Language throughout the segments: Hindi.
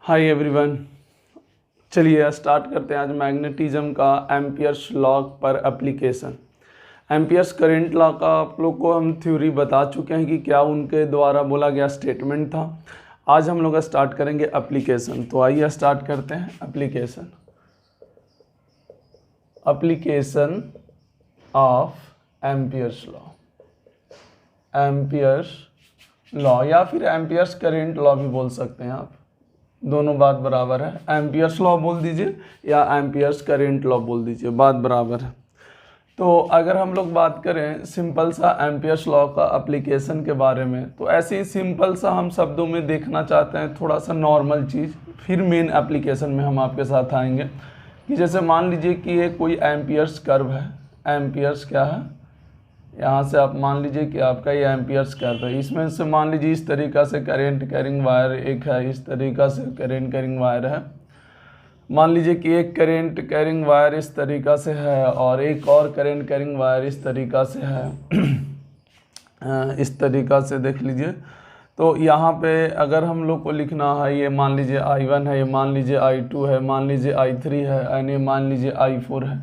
हाय एवरीवन, चलिए स्टार्ट करते हैं आज मैग्नेटिज्म का एम्पियर्स लॉ पर एप्लीकेशन। एम्पियर्स करंट लॉ का आप लोग को हम थ्योरी बता चुके हैं कि क्या उनके द्वारा बोला गया स्टेटमेंट था। आज हम लोग स्टार्ट करेंगे एप्लीकेशन। तो आइए स्टार्ट करते हैं एप्लीकेशन ऑफ एम्पियर्स लॉ या फिर एम्पियर्स करंट लॉ भी बोल सकते हैं आप, दोनों बात बराबर है। एम्पियर्स लॉ बोल दीजिए या एम्पियर्स करंट लॉ बोल दीजिए, बात बराबर है। तो अगर हम लोग बात करें सिंपल सा एम्पियर्स लॉ का एप्लीकेशन के बारे में, तो ऐसे ही सिंपल सा हम शब्दों में देखना चाहते हैं, थोड़ा सा नॉर्मल चीज़, फिर मेन एप्लीकेशन में हम आपके साथ आएंगे। कि जैसे मान लीजिए कि ये कोई एम्पियर्स कर्व है। एम्पियर्स क्या है, यहाँ से आप मान लीजिए कि आपका ये एम्पियर्स कर्व है। इसमें से मान लीजिए इस तरीक़ा से करेंट कैरिंग वायर एक है, इस तरीक़ा से करेंट कैरिंग वायर है। मान लीजिए कि एक करेंट कैरिंग वायर इस तरीक़ा से है और एक और करेंट कैरिंग वायर इस तरीक़ा से है। इस तरीक़ा से देख लीजिए। तो यहाँ पे अगर हम लोग को लिखना है, ये मान लीजिए I1 है, ये मान लीजिए I2 है, मान लीजिए I3 है एंड ये मान लीजिए I4 है।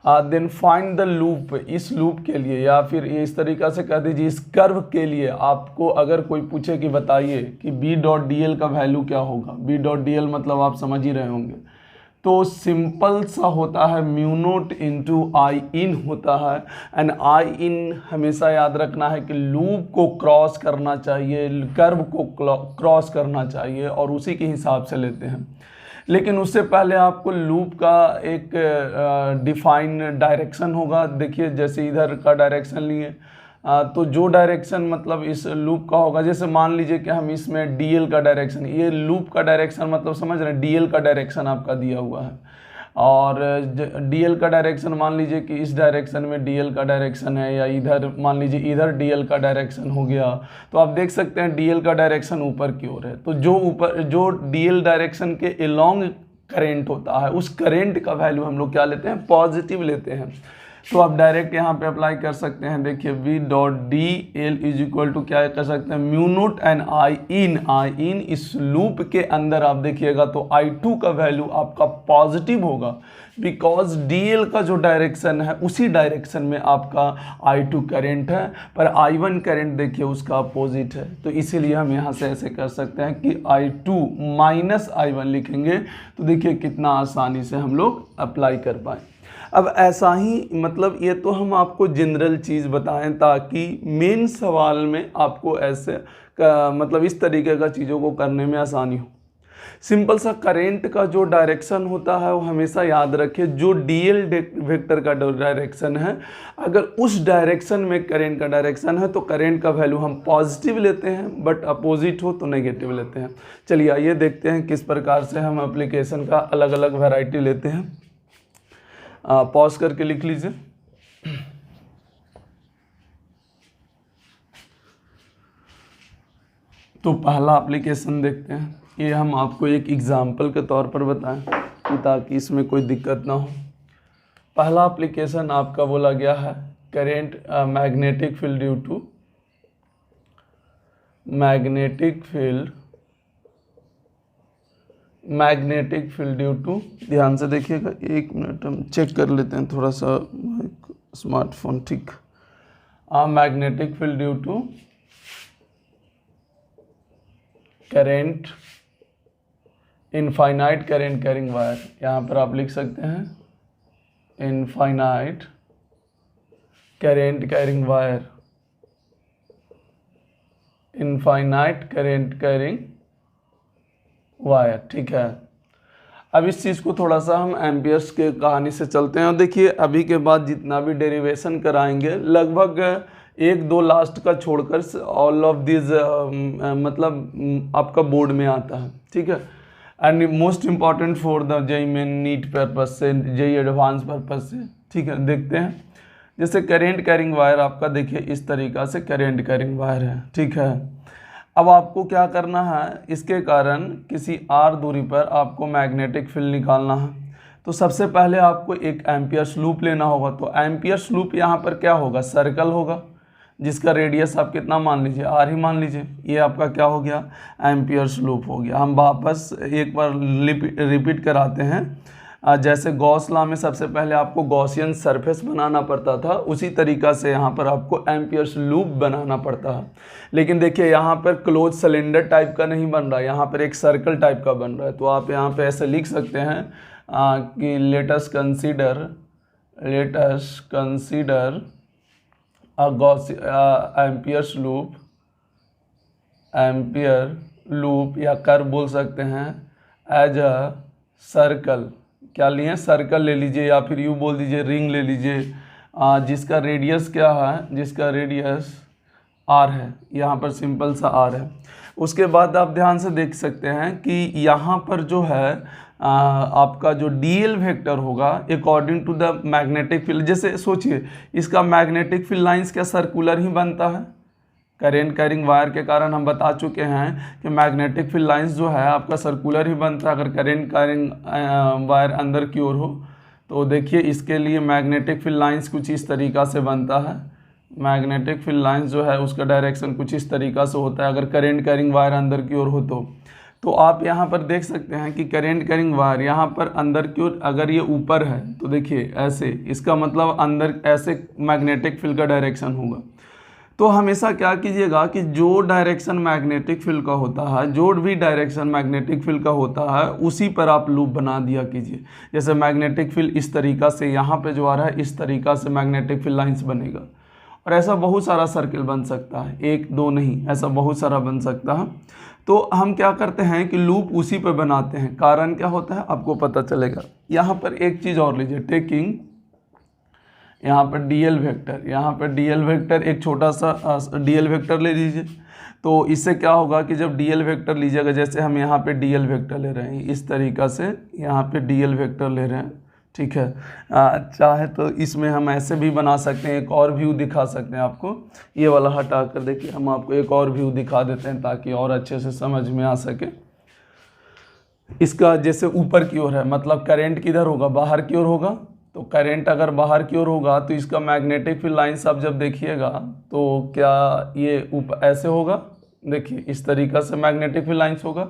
Then find the loop. इस लूप के लिए या फिर इस तरीक़ा से कह दीजिए इस कर्व के लिए आपको अगर कोई पूछे कि बताइए कि B.dl का वैल्यू क्या होगा। B.dl मतलब आप समझ ही रहे होंगे। तो सिंपल सा होता है म्यू नोट इंटू आई इन होता है। एंड आई इन हमेशा याद रखना है कि लूप को क्रॉस करना चाहिए, कर्व को क्रॉस करना चाहिए और उसी के हिसाब से लेते हैं। लेकिन उससे पहले आपको लूप का एक डिफाइन डायरेक्शन होगा। देखिए जैसे इधर का डायरेक्शन लिए तो जो डायरेक्शन मतलब इस लूप का होगा, जैसे मान लीजिए कि हम इसमें डीएल का डायरेक्शन, ये लूप का डायरेक्शन मतलब समझ रहे हैं, डीएल का डायरेक्शन आपका दिया हुआ है। और डीएल का डायरेक्शन मान लीजिए कि इस डायरेक्शन में डीएल का डायरेक्शन है, या इधर मान लीजिए इधर डीएल का डायरेक्शन हो गया। तो आप देख सकते हैं डीएल का डायरेक्शन ऊपर की ओर है। तो जो डीएल डायरेक्शन के अलोंग करेंट होता है, उस करेंट का वैल्यू हम लोग क्या लेते हैं, पॉजिटिव लेते हैं। तो आप डायरेक्ट यहाँ पे अप्लाई कर सकते हैं। देखिए V.dl इज इक्वल टू क्या कर सकते हैं, म्यू नोट एंड आई इन इस लूप के अंदर आप देखिएगा तो I2 का वैल्यू आपका पॉजिटिव होगा, बिकॉज DL का जो डायरेक्शन है उसी डायरेक्शन में आपका I2 करेंट है, पर I1 करेंट देखिए उसका अपोजिट है। तो इसीलिए हम यहाँ से ऐसे कर सकते हैं कि I2 माइनस I1 लिखेंगे। तो देखिए कितना आसानी से हम लोग अप्लाई कर पाए। अब ऐसा ही मतलब ये तो हम आपको जनरल चीज़ बताएं ताकि मेन सवाल में आपको ऐसे मतलब इस तरीके का चीज़ों को करने में आसानी हो। सिंपल सा करेंट का जो डायरेक्शन होता है वो हमेशा याद रखिए, जो डीएल वेक्टर का डायरेक्शन है, अगर उस डायरेक्शन में करेंट का डायरेक्शन है तो करेंट का वैल्यू हम पॉजिटिव लेते हैं, बट अपोजिट हो तो नेगेटिव लेते हैं। चलिए आइए देखते हैं किस प्रकार से हम एप्लीकेशन का अलग अलग वैरायटी लेते हैं। पॉज करके लिख लीजिए। तो पहला एप्लीकेशन देखते हैं। ये हम आपको एक एग्जाम्पल के तौर पर बताएं कि ताकि इसमें कोई दिक्कत ना हो। पहला एप्लीकेशन आपका बोला गया है current magnetic field due to magnetic field due to, ध्यान से देखिएगा, एक मिनट हम चेक कर लेते हैं थोड़ा सा स्मार्टफोन। ठीक, magnetic field due to current infinite current carrying wire. यहाँ पर आप लिख सकते हैं infinite current carrying wire, infinite current carrying wire. ठीक है, अब इस चीज़ को थोड़ा सा हम एम्पियर्स के कहानी से चलते हैं। और देखिए अभी के बाद जितना भी डेरिवेशन कराएंगे लगभग एक दो लास्ट का छोड़कर ऑल ऑफ दिस मतलब आपका बोर्ड में आता है। ठीक है, and most important for the JEE main NEET purpose से, जेई एडवांस पर्पज से। ठीक है, देखते हैं। जैसे करेंट कैरिंग वायर आपका देखिए इस तरीक़ा से करेंट कैरिंग वायर है। ठीक है, अब आपको क्या करना है, इसके कारण किसी r दूरी पर आपको मैग्नेटिक फील्ड निकालना है। तो सबसे पहले आपको एक एम्पियर्स लूप लेना होगा। तो एम्पियर्स लूप यहाँ पर क्या होगा, सर्कल होगा। जिसका रेडियस आप कितना मान लीजिए, आर ही मान लीजिए। ये आपका क्या हो गया, एम्पियर्स लूप हो गया। हम वापस एक बार रिपीट कराते हैं। जैसे गॉस लॉ में सबसे पहले आपको गॉसियन सरफेस बनाना पड़ता था, उसी तरीक़ा से यहाँ पर आपको एम्पियर्स लूप बनाना पड़ता है। लेकिन देखिए यहाँ पर क्लोज सिलेंडर टाइप का नहीं बन रहा है, यहाँ पर एक सर्कल टाइप का बन रहा है। तो आप यहाँ पे ऐसे लिख सकते हैं कि late us consider ampere loop या कर्व बोल सकते हैं एज अ सर्कल। क्या लिए, सर्कल ले लीजिए या फिर यूँ बोल दीजिए रिंग ले लीजिए, जिसका रेडियस क्या है, जिसका रेडियस आर है, यहाँ पर सिंपल सा आर है। उसके बाद आप ध्यान से देख सकते हैं कि यहाँ पर जो है आपका जो डीएल वेक्टर होगा according to the magnetic field. जैसे सोचिए इसका मैग्नेटिक फील्ड लाइंस क्या सर्कुलर ही बनता है। करेंट कैरिंग वायर के कारण हम बता चुके हैं कि मैग्नेटिक फील्ड लाइंस जो है आपका सर्कुलर ही बनता है अगर करेंट कैरिंग वायर अंदर की ओर हो। तो देखिए इसके लिए मैग्नेटिक फील्ड लाइंस कुछ इस तरीक़ा से बनता है। मैग्नेटिक फील्ड लाइंस जो है उसका डायरेक्शन कुछ इस तरीक़ा से होता है अगर करेंट कैरिंग वायर अंदर की ओर हो तो आप यहाँ पर देख सकते हैं कि करेंट कैरिंग वायर यहाँ पर अंदर की ओर अगर ये ऊपर है तो देखिए ऐसे, इसका मतलब अंदर ऐसे मैग्नेटिक फील्ड का डायरेक्शन होगा। तो हमेशा क्या कीजिएगा कि जो डायरेक्शन मैग्नेटिक फील्ड का होता है, जो भी डायरेक्शन मैग्नेटिक फील्ड का होता है उसी पर आप लूप बना दिया कीजिए। जैसे मैग्नेटिक फील्ड इस तरीक़ा से यहाँ पे जो आ रहा है इस तरीक़ा से मैग्नेटिक फील्ड लाइंस बनेगा। और ऐसा बहुत सारा सर्किल बन सकता है, एक दो नहीं, ऐसा बहुत सारा बन सकता है। तो हम क्या करते हैं कि लूप उसी पर बनाते हैं। कारण क्या होता है आपको पता चलेगा। यहाँ पर एक चीज़ और लीजिए, टेकिंग यहाँ पर डीएल वेक्टर, यहाँ पर डीएल वेक्टर एक छोटा सा डीएल वेक्टर ले लीजिए। तो इससे क्या होगा कि जब डीएल वेक्टर लीजिएगा, जैसे हम यहाँ पे डीएल वेक्टर ले रहे हैं इस तरीक़ा से, यहाँ पे डीएल वेक्टर ले रहे हैं, ठीक है। चाहे तो इसमें हम ऐसे भी बना सकते हैं, एक और व्यू दिखा सकते हैं आपको। ये वाला हटा कर देखिए, हम आपको एक और व्यू दिखा देते हैं ताकि और अच्छे से समझ में आ सके। इसका जैसे ऊपर की ओर है, मतलब करंट किधर होगा, बाहर की ओर होगा। तो करंट अगर बाहर की ओर होगा तो इसका मैग्नेटिक फील्ड लाइंस आप जब देखिएगा तो क्या ये ऊपर ऐसे होगा, देखिए इस तरीक़ा से मैग्नेटिक फील्ड लाइंस होगा।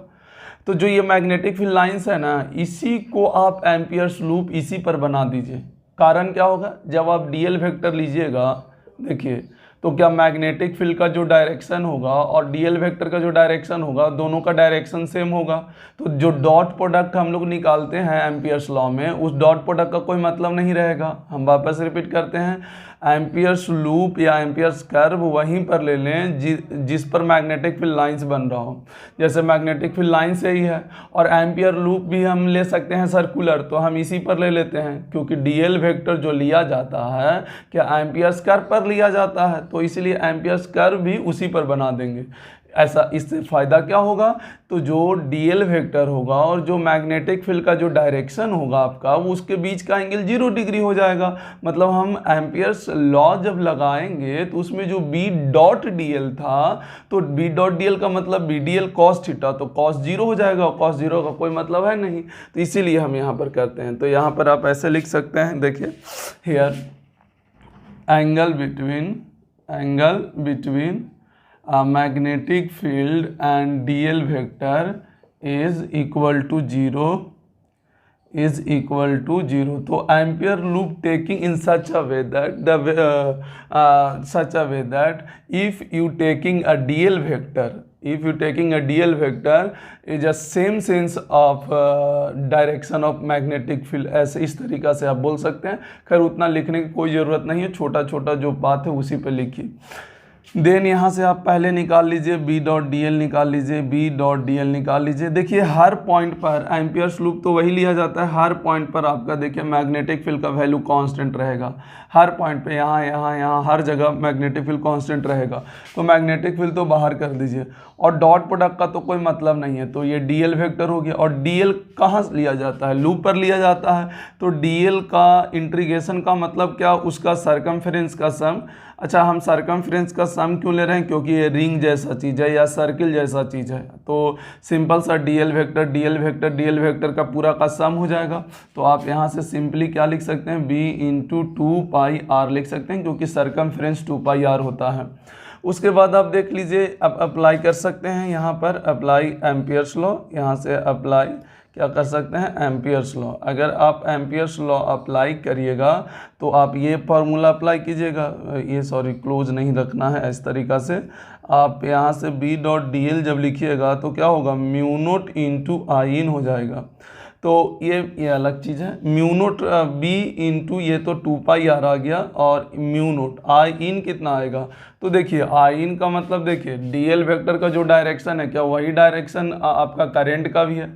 तो जो ये मैग्नेटिक फील्ड लाइंस है ना, इसी को आप एम्पियर्स लूप इसी पर बना दीजिए। कारण क्या होगा, जब आप डीएल वेक्टर लीजिएगा देखिए तो क्या मैग्नेटिक फील्ड का जो डायरेक्शन होगा और डीएल वेक्टर का जो डायरेक्शन होगा दोनों का डायरेक्शन सेम होगा। तो जो डॉट प्रोडक्ट हम लोग निकालते हैं एम्पियर्स लॉ में, उस डॉट प्रोडक्ट का कोई मतलब नहीं रहेगा। हम वापस रिपीट करते हैं, एम्पियर्स लूप या एम्पियर्स कर्व वहीं पर ले लें जिस पर मैग्नेटिक फील्ड लाइंस बन रहा हो। जैसे मैग्नेटिक फील्ड लाइंस यही है, और एम्पियर लूप भी हम ले सकते हैं सर्कुलर, तो हम इसी पर ले लेते हैं क्योंकि डीएल वेक्टर जो लिया जाता है क्या एम्पियर्स कर्व पर लिया जाता है, तो इसलिए एम्पियर्स कर्व भी उसी पर बना देंगे। ऐसा, इससे फ़ायदा क्या होगा, तो जो डीएल वेक्टर होगा और जो मैग्नेटिक फील्ड का जो डायरेक्शन होगा आपका, वो उसके बीच का एंगल 0 डिग्री हो जाएगा। मतलब हम एम्पियर्स लॉ जब लगाएंगे तो उसमें जो बी डॉट डीएल था, तो बी डॉट डीएल का मतलब बी डीएल कॉस थीटा, तो कॉस 0 हो जाएगा। कॉस 0 का कोई मतलब है नहीं, तो इसीलिए हम यहाँ पर करते हैं। तो यहाँ पर आप ऐसे लिख सकते हैं, देखिए here angle between magnetic field and dl vector is equal to 0 तो ampere loop taking in such a way that if you taking a dl vector is a same sense of direction of magnetic field, ऐसे इस तरीक़ा से आप बोल सकते हैं। खैर उतना लिखने की कोई ज़रूरत नहीं है, छोटा छोटा जो बात है उसी पे लिखिए। देन यहाँ से आप पहले निकाल लीजिए बी डॉट डी एल निकाल लीजिए। देखिए हर पॉइंट पर एम्पियर्स लूप तो वही लिया जाता है, हर पॉइंट पर आपका देखिए मैग्नेटिक फील्ड का वैल्यू कांस्टेंट रहेगा। हर पॉइंट पे यहाँ हर जगह मैग्नेटिक फील्ड कांस्टेंट रहेगा। तो मैग्नेटिक फील्ड तो बाहर कर दीजिए, और डॉट प्रोडक्ट का तो कोई मतलब नहीं है, तो ये डीएल वेक्टर हो गया। और डीएल कहाँ से लिया जाता है, लूप पर लिया जाता है। तो डीएल का इंटीग्रेशन का मतलब क्या, उसका सरकमफेरेंस का सम अच्छा, हम सरकमफ्रेंस का सम क्यों ले रहे हैं? क्योंकि ये रिंग जैसा चीज़ है या सर्किल जैसा चीज़ है, तो सिंपल सा डीएल वेक्टर का पूरा का सम हो जाएगा। तो आप यहाँ से सिंपली क्या लिख सकते हैं, b इंटू 2πr लिख सकते हैं, क्योंकि सरकमफ्रेंस 2πr होता है। उसके बाद आप देख लीजिए, अब अप्लाई कर सकते हैं यहाँ पर, अप्लाई एम्पियर्स लॉ, यहाँ से अप्लाई क्या कर सकते हैं, एम्पियर्स लॉ। अगर आप एम्पियर्स लॉ अप्लाई करिएगा तो आप ये फार्मूला अप्लाई कीजिएगा, ये सॉरी क्लोज नहीं रखना है, इस तरीक़ा से आप यहाँ से b डॉट डी एल जब लिखिएगा तो क्या होगा, म्यू नोट इंटू आई इन हो जाएगा। तो ये अलग चीज़ है, म्यू नोट b इंटू ये तो 2πr आ गया, और म्यू नोट आई इन कितना आएगा, तो देखिए आई इन का मतलब देखिए dl वेक्टर का जो डायरेक्शन है क्या वही डायरेक्शन आपका करेंट का भी है,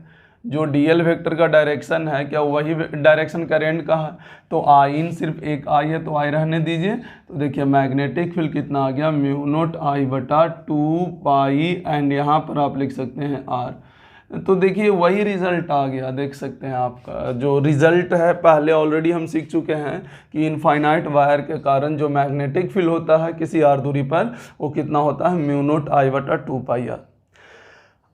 जो dl वेक्टर का डायरेक्शन है क्या वही डायरेक्शन करेंट का है। तो आई इन सिर्फ एक आई है तो आई रहने दीजिए। तो देखिए मैग्नेटिक फील्ड कितना आ गया, म्यू नोट आई बटा 2π, एंड यहाँ पर आप लिख सकते हैं आर। तो देखिए वही रिजल्ट आ गया, देख सकते हैं आपका जो रिजल्ट है, पहले ऑलरेडी हम सीख चुके हैं कि इनफाइनाइट वायर के कारण जो मैग्नेटिक फील्ड होता है किसी आर दूरी पर वो कितना होता है, म्यू नोट आई बटा 2πr।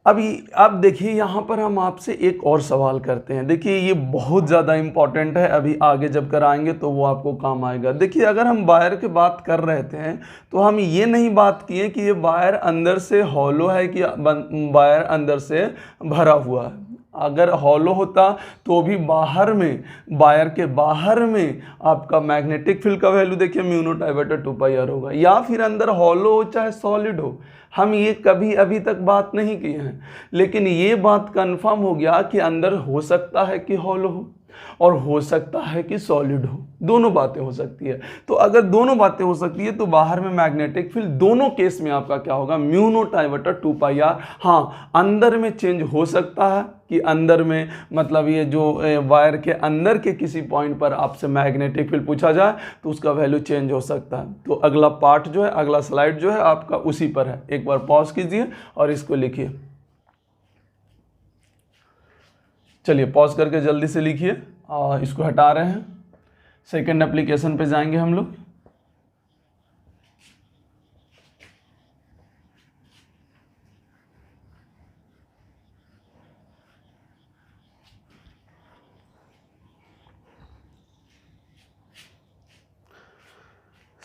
अब देखिए यहाँ पर हम आपसे एक और सवाल करते हैं, देखिए ये बहुत ज़्यादा इम्पॉर्टेंट है, अभी आगे जब कराएंगे तो वो आपको काम आएगा। देखिए अगर हम वायर की बात कर रहे थे तो हम ये नहीं बात किए कि ये वायर अंदर से हॉलो है कि वायर अंदर से भरा हुआ है। अगर हॉलो होता तो भी बाहर में, वायर के बाहर में आपका मैग्नेटिक फील्ड का वैल्यू देखिए म्यू नोट आई बटा 2πr होगा, या फिर अंदर हॉलो हो चाहे सॉलिड हो, हम ये कभी अभी तक बात नहीं किए हैं। लेकिन ये बात कंफर्म हो गया कि अंदर हो सकता है कि हॉलो हो और हो सकता है कि सॉलिड हो, दोनों बातें हो सकती है। तो अगर दोनों बातें हो सकती है तो बाहर में मैग्नेटिक फील्ड दोनों केस में आपका क्या होगा, म्यू नोट आई बटा 2πr। हाँ, अंदर में चेंज हो सकता है कि अंदर में मतलब ये जो वायर के अंदर के किसी पॉइंट पर आपसे मैग्नेटिक फील्ड पूछा जाए तो उसका वैल्यू चेंज हो सकता है। तो अगला पार्ट जो है, अगला स्लाइड जो है आपका उसी पर है, एक बार पॉज कीजिए और इसको लिखिए। चलिए पॉज करके जल्दी से लिखिए, इसको हटा रहे हैं, सेकंड एप्लीकेशन पे जाएंगे हम लोग।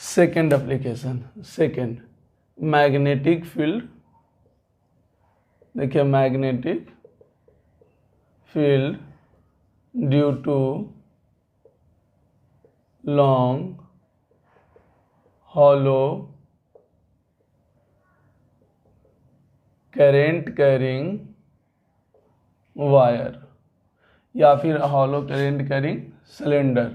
Second application, second magnetic field. देखिए magnetic field due to long hollow current carrying wire, या फिर hollow current carrying cylinder.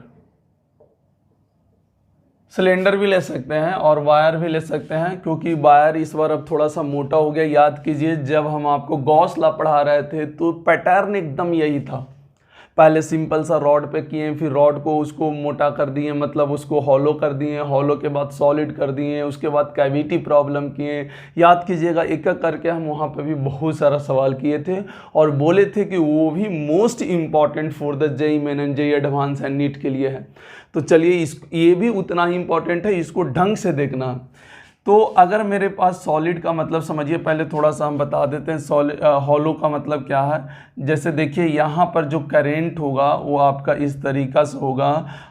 Cylinder भी ले सकते हैं और वायर भी ले सकते हैं, क्योंकि वायर इस बार अब थोड़ा सा मोटा हो गया। याद कीजिए जब हम आपको गॉस लॉ पढ़ा रहे थे तो पैटर्न एकदम यही था, पहले सिंपल सा रॉड पे किए, फिर रॉड को उसको मोटा कर दिए, मतलब उसको हॉलो कर दिए, हॉलो के बाद सॉलिड कर दिए, उसके बाद कैविटी प्रॉब्लम किए। याद कीजिएगा एक एक करके हम वहाँ पे भी बहुत सारा सवाल किए थे और बोले थे कि वो भी most important for the JEE main and JEE advance and NEET के लिए है। तो चलिए ये भी उतना ही इम्पॉर्टेंट है, इसको ढंग से देखना। तो अगर मेरे पास सॉलिड का मतलब समझिए, पहले थोड़ा सा हम बता देते हैं सॉलिड हॉलो का मतलब क्या है। जैसे देखिए यहाँ पर जो करेंट होगा वो आपका इस तरीक़ा से होगा,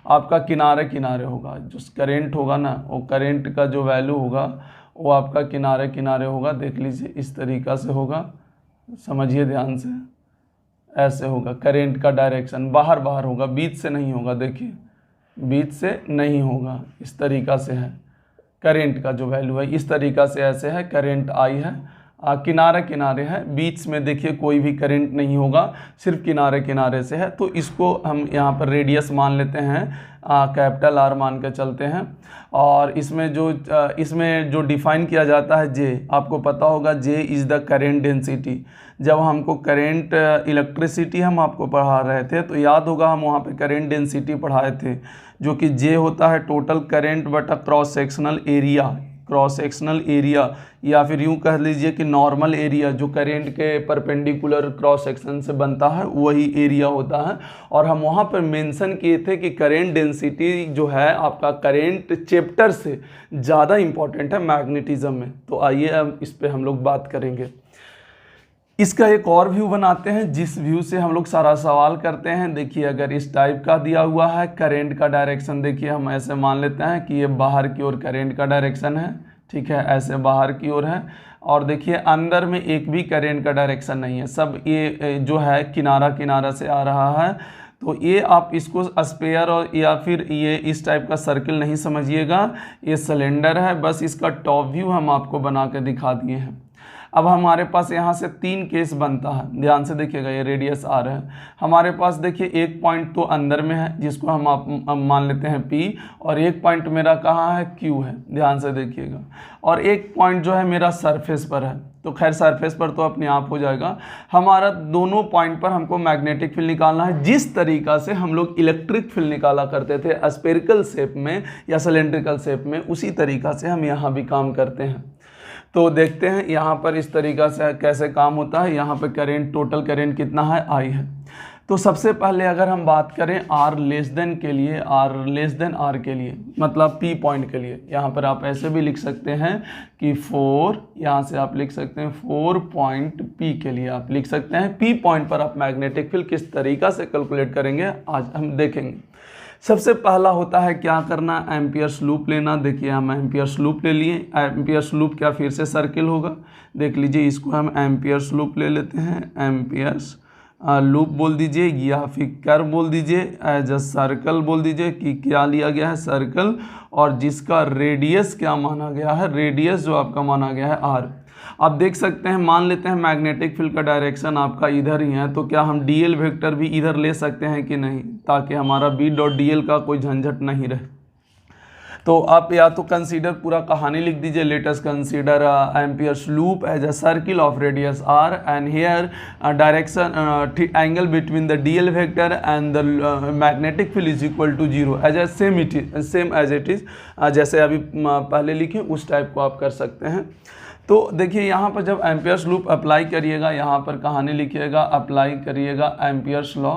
आपका किनारे किनारे होगा। जो करेंट होगा ना, वो करेंट का जो वैल्यू होगा वो आपका किनारे किनारे होगा। देख लीजिए इस तरीक़ा से होगा, समझिए ध्यान से, ऐसे होगा। करेंट का डायरेक्शन बाहर बाहर होगा, बीच से नहीं होगा। देखिए बीच से नहीं होगा, इस तरीक़ा से है। करेंट का जो वैल्यू है इस तरीक़ा से ऐसे है, करेंट आई है, किनारे किनारे है, बीच में देखिए कोई भी करंट नहीं होगा, सिर्फ किनारे किनारे से है। तो इसको हम यहाँ पर रेडियस मान लेते हैं, कैपिटल आर मान के चलते हैं। और इसमें जो डिफाइन किया जाता है जे, आपको पता होगा जे इज़ द करेंट डेंसिटी। जब हमको करेंट इलेक्ट्रिसिटी हम आपको पढ़ा रहे थे तो याद होगा हम वहाँ पे करेंट डेंसिटी पढ़ाए थे, जो कि जे होता है टोटल करेंट बटा cross sectional area. Cross sectional area या फिर यूँ कह लीजिए कि नॉर्मल एरिया जो करेंट के परपेंडिकुलर क्रॉस सेक्शन से बनता है वही एरिया होता है। और हम वहाँ पर मेंशन किए थे कि करेंट डेंसिटी जो है आपका करेंट चैप्टर से ज़्यादा इम्पॉर्टेंट है मैग्नेटिज्म में। तो आइए अब इस पर हम लोग बात करेंगे। इसका एक और व्यू बनाते हैं जिस व्यू से हम लोग सारा सवाल करते हैं। देखिए अगर इस टाइप का दिया हुआ है करेंट का डायरेक्शन, देखिए हम ऐसे मान लेते हैं कि ये बाहर की ओर करेंट का डायरेक्शन है, ठीक है, ऐसे बाहर की ओर है। और देखिए अंदर में एक भी करेंट का डायरेक्शन नहीं है, सब ये जो है किनारा किनारा से आ रहा है। तो ये आप इसको स्पेयर और या फिर ये इस टाइप का सर्किल नहीं समझिएगा, ये सिलेंडर है, बस इसका टॉप व्यू हम आपको बना के दिखा दिए हैं। अब हमारे पास यहाँ से 3 केस बनता है, ध्यान से देखिएगा, ये रेडियस आर है हमारे पास। देखिए एक पॉइंट तो अंदर में है जिसको हम आप मान लेते हैं P, और एक पॉइंट मेरा कहाँ है, Q है, ध्यान से देखिएगा। और एक पॉइंट जो है मेरा सरफेस पर है, तो खैर सरफेस पर तो अपने आप हो जाएगा। हमारा दोनों पॉइंट पर हमको मैग्नेटिक फील्ड निकालना है, जिस तरीका से हम लोग इलेक्ट्रिक फील्ड निकाला करते थे स्फेरिकल शेप में या सिलेंड्रिकल शेप में, उसी तरीका से हम यहाँ भी काम करते हैं। तो देखते हैं यहाँ पर इस तरीक़ा से कैसे काम होता है। यहाँ पर करेंट, टोटल करेंट कितना है, I है। तो सबसे पहले अगर हम बात करें R लेस देन के लिए, R लेस देन R के लिए, मतलब P पॉइंट के लिए, यहाँ पर आप ऐसे भी लिख सकते हैं कि 4, यहाँ से आप लिख सकते हैं 4 पॉइंट P के लिए आप लिख सकते हैं। P पॉइंट पर आप मैग्नेटिक फील्ड किस तरीक़ा से कैलकुलेट करेंगे आज हम देखेंगे। सबसे पहला होता है क्या करना, एम्पियर्स लूप लेना। देखिए हम एम्पियर्स लूप ले लिए। एम्पियर्स लूप क्या फिर से सर्किल होगा, देख लीजिए, इसको हम एम्पियर्स लूप ले लेते हैं। एम्पियर्स लूप बोल दीजिए या फिर कर्व बोल दीजिए, एज अ सर्कल बोल दीजिए कि क्या लिया गया है, सर्कल, और जिसका रेडियस क्या माना गया है, रेडियस जो आपका माना गया है R। आप देख सकते हैं, मान लेते हैं मैग्नेटिक फील्ड का डायरेक्शन आपका इधर ही है, तो क्या हम डीएल वेक्टर भी इधर ले सकते हैं कि नहीं, ताकि हमारा बी डॉट डीएल का कोई झंझट नहीं रहे। तो आप या तो कंसीडर पूरा कहानी लिख दीजिए, let us consider Ampere's loop as a circle of radius r and here direction angle between the DL vector and the magnetic field is equal to 0 as a same as it is, जैसे अभी पहले लिखे उस टाइप को आप कर सकते हैं। तो देखिए यहाँ पर जब एम्पियर्स लूप अप्लाई करिएगा, यहाँ पर कहानी लिखिएगा, अप्लाई करिएगा एम्पियर्स लॉ,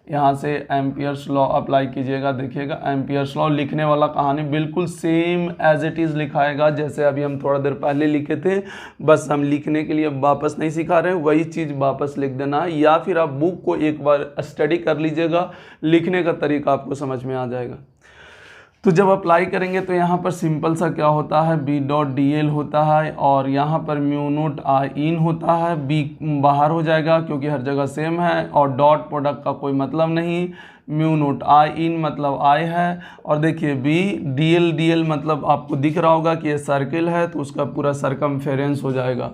यहाँ से एम्पियर्स लॉ अप्लाई कीजिएगा। देखिएगा एम्पियर्स लॉ लिखने वाला कहानी बिल्कुल सेम एज इट इज़ लिखाएगा जैसे अभी हम थोड़ा देर पहले लिखे थे, बस हम लिखने के लिए वापस नहीं सिखा रहे हैं, वही चीज़ वापस लिख देना है, या फिर आप बुक को एक बार स्टडी कर लीजिएगा, लिखने का तरीका आपको समझ में आ जाएगा। तो जब अप्लाई करेंगे तो यहाँ पर सिंपल सा क्या होता है, बी डॉट डी एल होता है, और यहाँ पर म्यू नोट आई इन होता है, बी बाहर हो जाएगा क्योंकि हर जगह सेम है, और डॉट प्रोडक्ट का कोई मतलब नहीं, म्यू नोट आई इन मतलब आई है, और देखिए बी डी एल मतलब आपको दिख रहा होगा कि ये सर्किल है तो उसका पूरा सरकमफेरेंस हो जाएगा।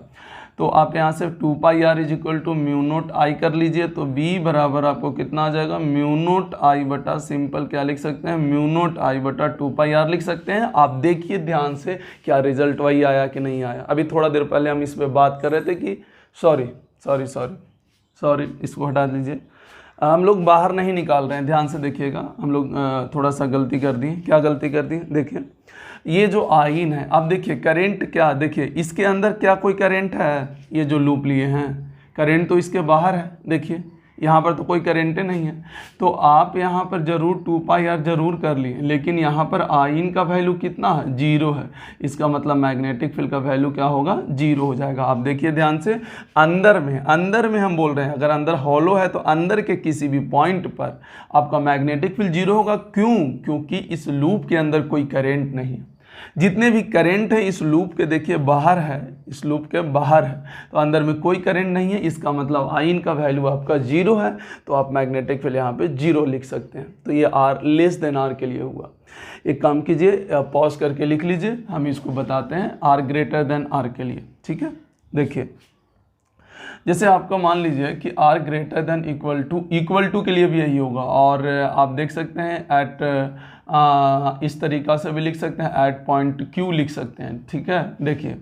तो आप यहाँ से 2 pi r is equal to mu naught I कर लीजिए, तो b बराबर आपको कितना आ जाएगा, म्यू नोट आई बटा सिंपल क्या लिख सकते हैं, म्यू नोट आई बटा 2 पाई आर लिख सकते हैं। आप देखिए ध्यान से क्या रिजल्ट वही आया कि नहीं आया। अभी थोड़ा देर पहले हम इस पर बात कर रहे थे कि सॉरी इसको हटा दीजिए, हम लोग बाहर नहीं निकाल रहे हैं, ध्यान से देखिएगा, हम लोग थोड़ा सा गलती कर दी। क्या गलती कर दी, देखिए ये जो आइन है, अब देखिए करंट क्या, देखिए इसके अंदर क्या कोई करंट है, ये जो लूप लिए हैं करंट तो इसके बाहर है, देखिए यहाँ पर तो कोई करंट नहीं है, तो आप यहाँ पर जरूर 2 पाई आर जरूर कर लिए, लेकिन यहाँ पर आइन का वैल्यू कितना है, 0 है, इसका मतलब मैग्नेटिक फील्ड का वैल्यू क्या होगा, 0 हो जाएगा। आप देखिए ध्यान से, अंदर में हम बोल रहे हैं, अगर अंदर हॉलो है तो अंदर के किसी भी पॉइंट पर आपका मैग्नेटिक फील्ड 0 होगा। क्यों, क्योंकि इस लूप के अंदर कोई करेंट नहीं है, जितने भी करंट है इस लूप के देखिए बाहर है, इस लूप के बाहर है, तो अंदर में कोई करंट नहीं है, इसका मतलब आइन का वैल्यू आपका 0 है, तो आप मैग्नेटिक फील्ड यहाँ पे 0 लिख सकते हैं। तो ये आर लेस देन आर के लिए हुआ। एक काम कीजिए, पॉज करके लिख लीजिए, हम इसको बताते हैं आर ग्रेटर देन आर के लिए, ठीक है। देखिए जैसे आपका मान लीजिए कि r greater than equal to के लिए भी यही होगा, और आप देख सकते हैं एट इस तरीक़ा से भी लिख सकते हैं, एट पॉइंट Q लिख सकते हैं, ठीक है। देखिए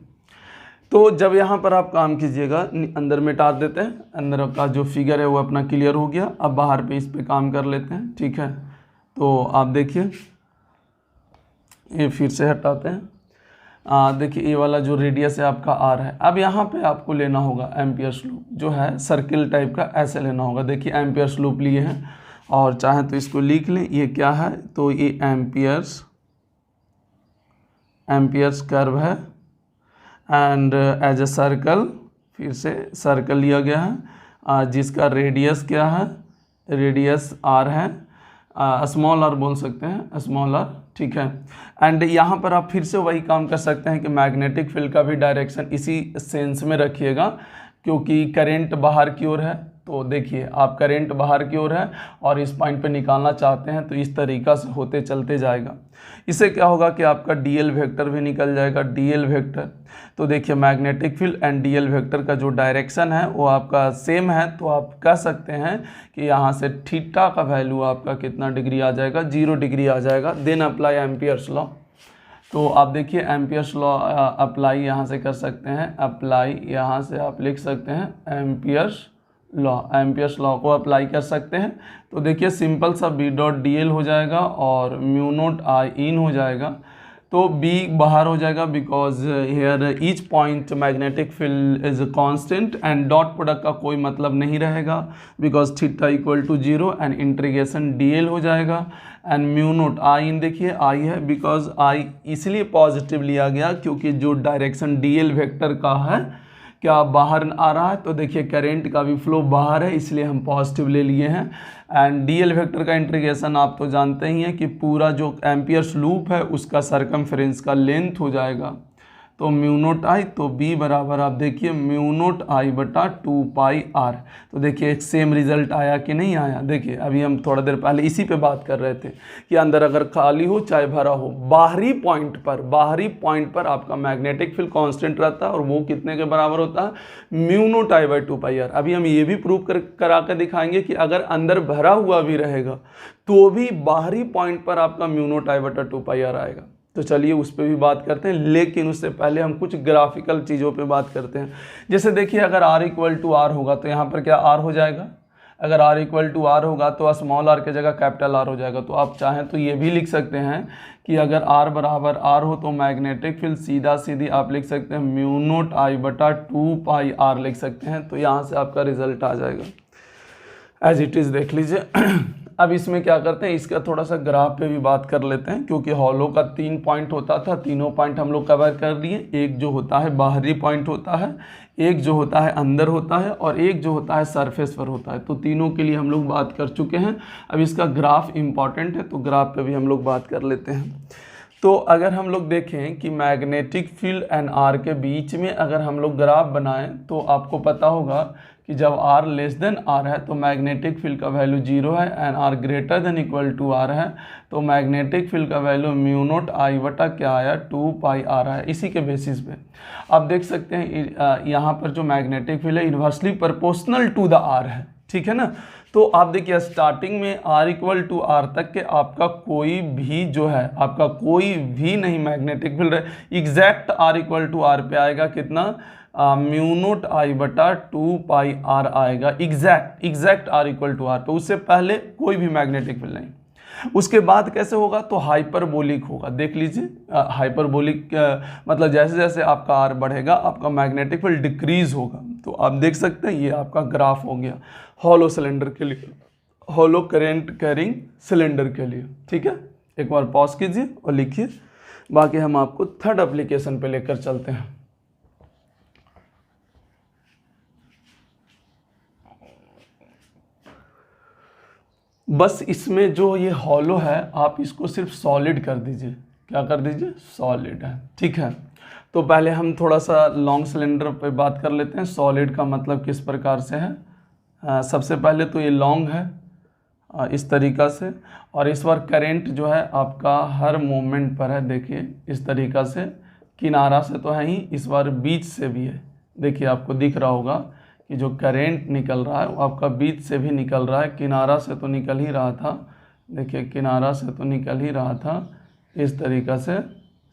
तो जब यहाँ पर आप काम कीजिएगा, अंदर मिटा देते हैं, अंदर का जो फिगर है वो अपना क्लियर हो गया। अब बाहर पे इस पे काम कर लेते हैं, ठीक है। तो आप देखिए ये फिर से हटाते हैं, देखिए ये वाला जो रेडियस है आपका आर है। अब यहाँ पे आपको लेना होगा एम्पियर्स लूप जो है सर्किल टाइप का, ऐसे लेना होगा। देखिए एम्पियर्स लूप लिए हैं और चाहे तो इसको लिख लें, ये क्या है तो ये एम्पियर्स कर्व है एंड एज ए सर्कल, फिर से सर्कल लिया गया है जिसका रेडियस क्या है, रेडियस आर है, स्मॉल आर बोल सकते हैं, स्मॉल आर, ठीक है। एंड यहाँ पर आप फिर से वही काम कर सकते हैं कि मैग्नेटिक फील्ड का भी डायरेक्शन इसी सेंस में रखिएगा, क्योंकि करंट बाहर की ओर है। तो देखिए आप करंट बाहर की ओर है और इस पॉइंट पे निकालना चाहते हैं तो इस तरीक़ा से होते चलते जाएगा। इससे क्या होगा कि आपका डीएल वेक्टर भी निकल जाएगा, डीएल वेक्टर। तो देखिए magnetic field and DL vector का जो डायरेक्शन है वो आपका सेम है, तो आप कह सकते हैं कि यहाँ से थीटा का वैल्यू आपका कितना डिग्री आ जाएगा, 0 डिग्री आ जाएगा। Then apply Ampere's law. तो आप देखिए एम्पियर्स लॉ अप्लाई यहाँ से कर सकते हैं, अप्लाई यहाँ से आप लिख सकते हैं एम्पियर्स लॉ को अप्लाई कर सकते हैं। तो देखिए सिंपल सा बी डॉट डी एल हो जाएगा और म्यू नोट आई इन हो जाएगा। तो बी बाहर हो जाएगा because here each point magnetic field is constant and dot product का कोई मतलब नहीं रहेगा because theta equal to 0 and integration D L हो जाएगा and mu naught I in. देखिए आई है बिकॉज आई इसलिए पॉजिटिव लिया गया क्योंकि जो डायरेक्शन डी एल वेक्टर का है क्या बाहर आ रहा है, तो देखिए करंट का भी फ्लो बाहर है इसलिए हम पॉजिटिव ले लिए हैं। एंड डीएल वेक्टर का इंटीग्रेशन आप तो जानते ही हैं कि पूरा जो एम्पियर्स लूप है उसका सरकमफ्रेंस का लेंथ हो जाएगा। तो म्यू नोट आई, तो बी बराबर आप देखिए म्यू नोट आई बटा 2 पाई आर। तो देखिए एक सेम रिजल्ट आया कि नहीं आया। देखिए अभी हम थोड़ा देर पहले इसी पे बात कर रहे थे कि अंदर अगर खाली हो चाहे भरा हो, बाहरी पॉइंट पर आपका मैग्नेटिक फील्ड कांस्टेंट रहता है और वो कितने के बराबर होता है, mu naught I by 2 pi R. अभी हम ये भी प्रूव करा कर दिखाएंगे कि अगर अंदर भरा हुआ भी रहेगा तो भी बाहरी पॉइंट पर आपका म्यू नोट आई बटा 2 पाई आर आएगा। तो चलिए उस पर भी बात करते हैं, लेकिन उससे पहले हम कुछ ग्राफिकल चीज़ों पे बात करते हैं। जैसे देखिए अगर r इक्वल टू आर होगा तो यहाँ पर क्या r हो जाएगा, अगर r इक्वल टू आर होगा तो स्मॉल r की जगह कैपिटल R हो जाएगा। तो आप चाहें तो ये भी लिख सकते हैं कि अगर r बराबर r हो तो मैग्नेटिक फील्ड सीधा सीधी आप लिख सकते हैं म्यू नोट आई बटा 2 पाई आर लिख सकते हैं। तो यहाँ से आपका रिजल्ट आ जाएगा एज इट इज़, देख लीजिए। अब इसमें क्या करते हैं, इसका थोड़ा सा ग्राफ पे भी बात कर लेते हैं, क्योंकि हॉलो का 3 पॉइंट होता था, तीनों पॉइंट हम लोग कवर कर लिए। एक जो होता है बाहरी पॉइंट होता है, एक जो होता है अंदर होता है और एक जो होता है सरफेस पर होता है। तो तीनों के लिए हम लोग बात कर चुके हैं। अब इसका ग्राफ इम्पॉर्टेंट है तो ग्राफ पे भी हम लोग बात कर लेते हैं। तो अगर हम लोग देखें कि मैग्नेटिक फील्ड एंड आर के बीच में अगर हम लोग ग्राफ बनाएं तो आपको पता होगा कि जब r लेस देन आर है तो मैग्नेटिक फील्ड का वैल्यू 0 है and r greater than equal to R है तो मैग्नेटिक फील्ड का वैल्यू म्यू नोट आई बटा क्या आया 2 पाई आर है। इसी के बेसिस पे आप देख सकते हैं यहाँ पर जो मैग्नेटिक फील्ड है inversely proportional to the R है, ठीक है ना। तो आप देखिए स्टार्टिंग में r इक्वल टू आर तक के आपका कोई भी जो है आपका कोई भी नहीं मैग्नेटिक फील्ड है, exact r equal to R पे आएगा कितना, म्यू नोट आई बटा 2 पाई आर आएगा exact r equal to R पे। उससे पहले कोई भी मैग्नेटिक फील्ड नहीं। उसके बाद कैसे होगा तो हाइपरबोलिक होगा। देख लीजिए हाइपरबोलिक मतलब जैसे जैसे आपका r बढ़ेगा आपका मैग्नेटिक फील्ड डिक्रीज होगा। तो आप देख सकते हैं ये आपका ग्राफ हो गया हॉलो सिलेंडर के लिए, हॉलो करंट कैरिंग सिलेंडर के लिए, ठीक है। एक बार पॉज कीजिए और लिखिए, बाकी हम आपको थर्ड एप्लीकेशन पे लेकर चलते हैं। बस इसमें जो ये हॉलो है आप इसको सिर्फ सॉलिड कर दीजिए, क्या कर दीजिए, सॉलिड है, ठीक है। तो पहले हम थोड़ा सा लॉन्ग सिलेंडर पे बात कर लेते हैं, सॉलिड का मतलब किस प्रकार से है। सबसे पहले तो ये लॉन्ग है इस तरीक़ा से और इस बार करंट जो है आपका हर मोमेंट पर है। देखिए इस तरीक़ा से किनारा से तो है ही, इस बार बीच से भी है। देखिए आपको दिख रहा होगा कि जो करंट निकल रहा है वो आपका बीच से भी निकल रहा है, किनारा से तो निकल ही रहा था। देखिए किनारा से तो निकल ही रहा था इस तरीक़ा से,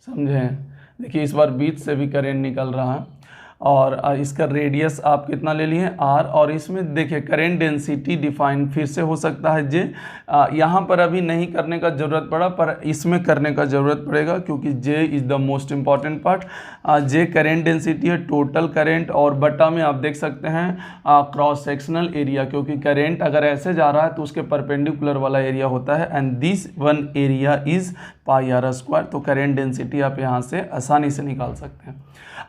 समझें। देखिए इस बार बीच से भी करंट निकल रहा है और इसका रेडियस आप कितना ले लिए r, और इसमें देखिए करेंट डेंसिटी डिफाइन फिर से हो सकता है जे, यहाँ पर अभी नहीं करने का ज़रूरत पड़ा पर इसमें करने का ज़रूरत पड़ेगा क्योंकि J is the most important part. J current density है, टोटल करेंट, और बटा में आप देख सकते हैं क्रॉस सेक्शनल एरिया, क्योंकि करेंट अगर ऐसे जा रहा है तो उसके परपेंडिकुलर वाला एरिया होता है, and this one area is pi are square. तो करेंट डेंसिटी आप यहाँ से आसानी से निकाल सकते हैं।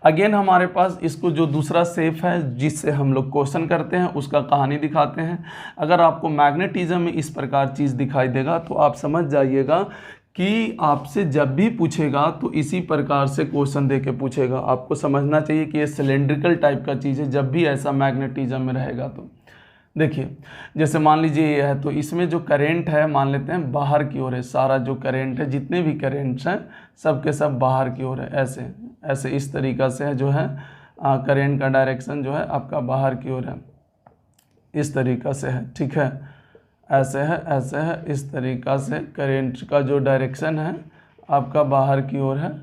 अगेन हमारे पास इसको जो दूसरा शेप है जिससे हम लोग क्वेश्चन करते हैं उसका कहानी दिखाते हैं। अगर आपको मैग्नेटिज्म में इस प्रकार चीज़ दिखाई देगा तो आप समझ जाइएगा कि आपसे जब भी पूछेगा तो इसी प्रकार से क्वेश्चन दे के पूछेगा। आपको समझना चाहिए कि ये सिलेंड्रिकल टाइप का चीज़ है जब भी ऐसा मैग्नेटिज्म में रहेगा। तो देखिए जैसे मान लीजिए ये है तो इसमें जो करंट है मान लेते हैं बाहर की ओर है, सारा जो करंट है जितने भी करंट्स हैं सब के सब बाहर की ओर है। ऐसे ऐसे इस तरीक़ा से है जो है करंट का डायरेक्शन जो है आपका बाहर की ओर है, इस तरीक़ा से है, ठीक है, ऐसे है, ऐसे है, इस तरीक़ा से करंट का जो डायरेक्शन है आपका बाहर की ओर है,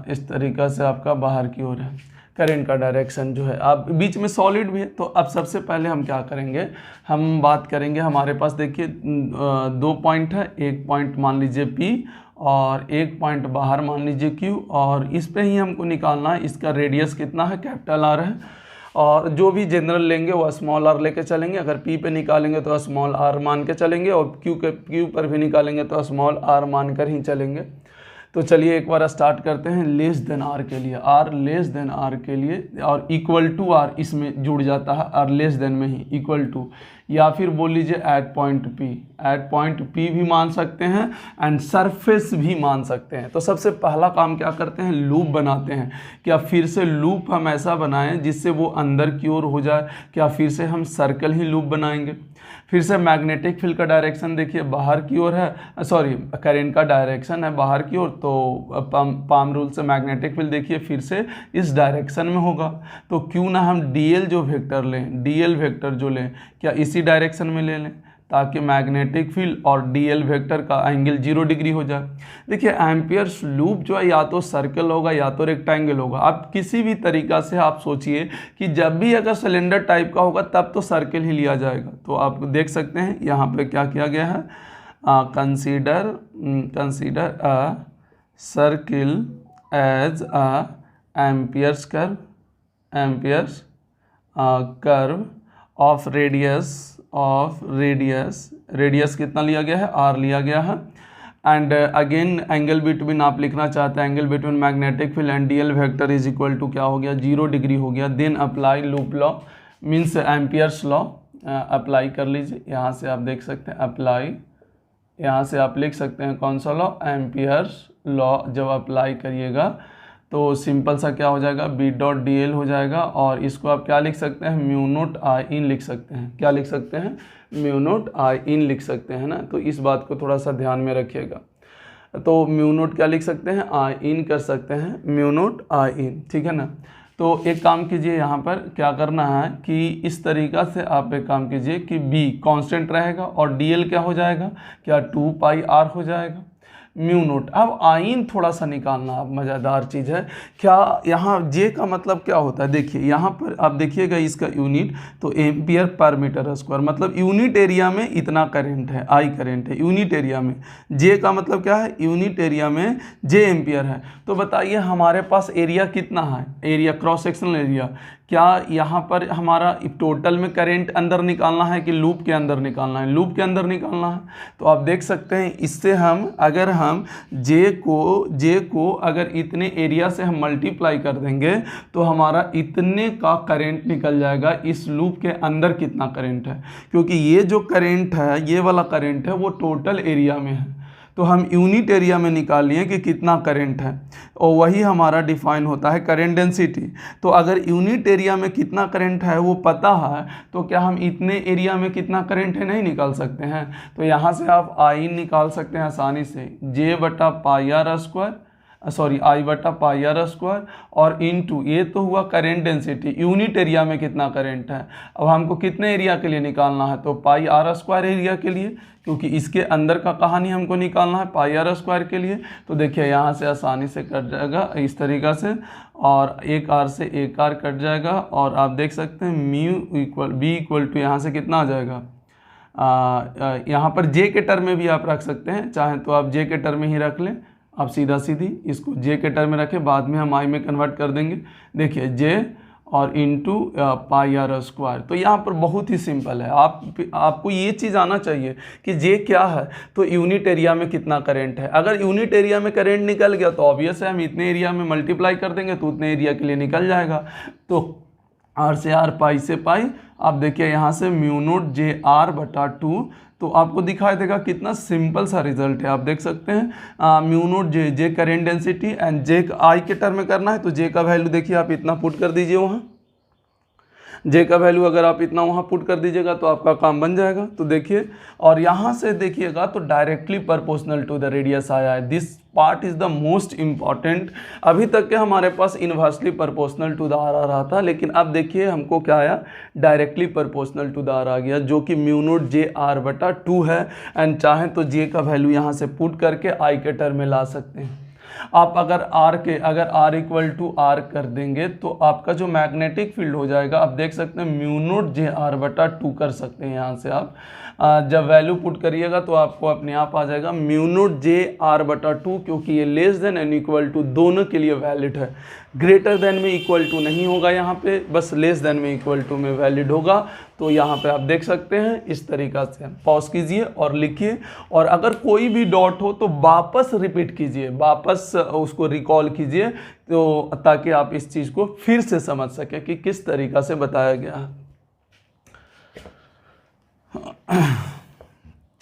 इस तरीक़ा से आपका बाहर की ओर है करंट का डायरेक्शन जो है। आप बीच में सॉलिड भी है। तो अब सबसे पहले हम क्या करेंगे, हम बात करेंगे, हमारे पास देखिए 2 पॉइंट है, एक पॉइंट मान लीजिए P और एक पॉइंट बाहर मान लीजिए Q, और इस पे ही हमको निकालना है इसका रेडियस कितना है, कैपिटल R है, और जो भी जनरल लेंगे वो स्मॉल r लेके चलेंगे। अगर P पे निकालेंगे तो स्मॉल r मान के चलेंगे, और Q पर भी निकालेंगे तो स्मॉल r मान कर ही चलेंगे। तो चलिए एक बार स्टार्ट करते हैं लेस देन आर के लिए, आर लेस देन आर के लिए, और इक्वल टू आर इसमें जुड़ जाता है, आर लेस देन में ही इक्वल टू, या फिर बोल लीजिए at point P, at point P भी मान सकते हैं एंड सरफेस भी मान सकते हैं। तो सबसे पहला काम क्या करते हैं, लूप बनाते हैं। क्या फिर से लूप हम ऐसा बनाएं जिससे वो अंदर की ओर हो जाए, क्या फिर से हम सर्कल ही लूप बनाएंगे। फिर से मैग्नेटिक फील्ड का डायरेक्शन देखिए बाहर की ओर है, सॉरी करंट का डायरेक्शन है बाहर की ओर, तो पाम रूल से मैग्नेटिक फील्ड देखिए फिर से इस डायरेक्शन में होगा। तो क्यों ना हम डीएल जो वेक्टर लें, डीएल वेक्टर जो लें क्या इसी डायरेक्शन में ले लें, ताकि मैग्नेटिक फील्ड और डीएल वेक्टर का एंगल 0 डिग्री हो जाए। देखिए एम्पियर्स लूप जो है या तो सर्कल होगा या तो रेक्टेंगल होगा। आप किसी भी तरीक़ा से आप सोचिए कि जब भी अगर सिलेंडर टाइप का होगा तब तो सर्कल ही लिया जाएगा। तो आप देख सकते हैं यहाँ पे क्या किया गया है, consider a circle as a ampere's curve of radius कितना लिया गया है, r लिया गया है। एंड अगेन एंगल बिटवीन आप लिखना चाहते हैं, angle between magnetic field and DL vector is equal to क्या हो गया, 0 डिग्री हो गया। Then apply loop law means ampere's law अप्लाई कर लीजिए। यहाँ से आप देख सकते हैं अप्लाई, यहाँ से आप लिख सकते हैं कौन सा लॉ, एम्पियर्स लॉ। जब अप्लाई करिएगा तो सिंपल सा क्या हो जाएगा, बी डॉट डी एल हो जाएगा, और इसको आप क्या लिख सकते हैं, म्यू नोट आई इन लिख सकते हैं। क्या लिख सकते हैं, म्यू नोट आई इन लिख सकते हैं ना। तो इस बात को थोड़ा सा ध्यान में रखिएगा। तो म्यू नोट क्या लिख सकते हैं, आई इन कर सकते हैं, म्यू नोट आई इन, ठीक है ना। तो एक काम कीजिए, यहाँ पर क्या करना है कि इस तरीक़ा से आप एक काम कीजिए कि बी कांस्टेंट रहेगा और डी एल क्या हो जाएगा, क्या 2 पाई आर हो जाएगा, म्यू नोट। अब आइन थोड़ा सा निकालना अब मज़ेदार चीज़ है। क्या यहाँ जे का मतलब क्या होता है, देखिए यहाँ पर आप देखिएगा इसका यूनिट, तो एम्पियर पर मीटर स्क्वायर, मतलब यूनिट एरिया में इतना करंट है, आई करंट है यूनिट एरिया में। जे का मतलब क्या है, यूनिट एरिया में जे एम्पियर है। तो बताइए हमारे पास एरिया कितना है, एरिया क्रॉस सेक्शनल एरिया, क्या यहाँ पर हमारा टोटल में करंट अंदर निकालना है कि लूप के अंदर निकालना है, लूप के अंदर निकालना है। तो आप देख सकते हैं इससे हम अगर हम जे को अगर इतने एरिया से हम मल्टीप्लाई कर देंगे तो हमारा इतने का करंट निकल जाएगा। इस लूप के अंदर कितना करंट है, क्योंकि ये जो करंट है, ये वाला करंट है वो टोटल एरिया में है, तो हम यूनिट एरिया में निकाल लिए कि कितना करंट है, और वही हमारा डिफाइन होता है करंट डेंसिटी। तो अगर यूनिट एरिया में कितना करंट है वो पता है, तो क्या हम इतने एरिया में कितना करंट है नहीं निकाल सकते हैं। तो यहाँ से आप आई निकाल सकते हैं आसानी से, जे बटा पाई आर स्क्वायर सॉरी आई बटा पाई आर स्क्वायर, और इनटू ये तो हुआ करेंट डेंसिटी, यूनिट एरिया में कितना करंट है। अब हमको कितने एरिया के लिए निकालना है, तो पाई आर स्क्वायर एरिया के लिए, क्योंकि इसके अंदर का कहानी हमको निकालना है पाई आर स्क्वायर के लिए। तो देखिए यहाँ से आसानी से कट जाएगा इस तरीक़ा से, और एक आर से एक आर कट जाएगा, और आप देख सकते हैं mu equal B equal to यहाँ से कितना आ जाएगा, यहाँ पर जे के टर्म में भी आप रख सकते हैं, चाहे तो आप जे के टर्म में ही रख लें, आप सीधा सीधी इसको जे के टर्म में रखें, बाद में हम आई में कन्वर्ट कर देंगे। देखिए जे और इनटू पाई आर स्क्वायर। तो यहाँ पर बहुत ही सिंपल है, आपको ये चीज़ आना चाहिए कि जे क्या है, तो यूनिट एरिया में कितना करंट है। अगर यूनिट एरिया में करंट निकल गया तो ऑब्वियस है हम इतने एरिया में मल्टीप्लाई कर देंगे तो उतने एरिया के लिए निकल जाएगा। तो आर से आर, पाई से पाई, आप देखिए यहाँ से म्यू नोट जे आर बटा 2, तो आपको दिखाई देगा कितना सिंपल सा रिजल्ट है। आप देख सकते हैं mu naught J current density and J I के टर्म में करना है, तो जे का वैल्यू देखिए आप इतना पुट कर दीजिए वहाँ, जे का वैल्यू अगर आप इतना वहाँ पुट कर दीजिएगा तो आपका काम बन जाएगा। तो देखिए, और यहाँ से देखिएगा तो directly proportional to the radius आया है। This part is the most important. अभी तक के हमारे पास inversely proportional to the r आ रहा था, लेकिन अब देखिए हमको क्या आया, directly proportional to the r आ गया, जो कि म्यू नोट जे आर बटा 2 है। एंड चाहें तो जे का वैल्यू यहाँ से पुट करके आई के टर्म में ला सकते हैं आप। अगर आर इक्वल टू आर कर देंगे तो आपका जो मैग्नेटिक फील्ड हो जाएगा, आप देख सकते हैं म्यू नोट जे आर बटा 2 कर सकते हैं। यहाँ से आप जब वैल्यू पुट करिएगा तो आपको अपने आप आ जाएगा म्यू नोट जे आर बटा 2, क्योंकि ये less than and equal to दोनों के लिए वैलिड है। ग्रेटर देन में इक्वल टू नहीं होगा, यहाँ पे बस लेस देन में इक्वल टू में वैलिड होगा। तो यहाँ पे आप देख सकते हैं इस तरीक़ा से पॉज कीजिए और लिखिए, और अगर कोई भी डॉट हो तो वापस रिपीट कीजिए, वापस उसको रिकॉल कीजिए, तो ताकि आप इस चीज़ को फिर से समझ सकें कि किस तरीक़ा से बताया गया है।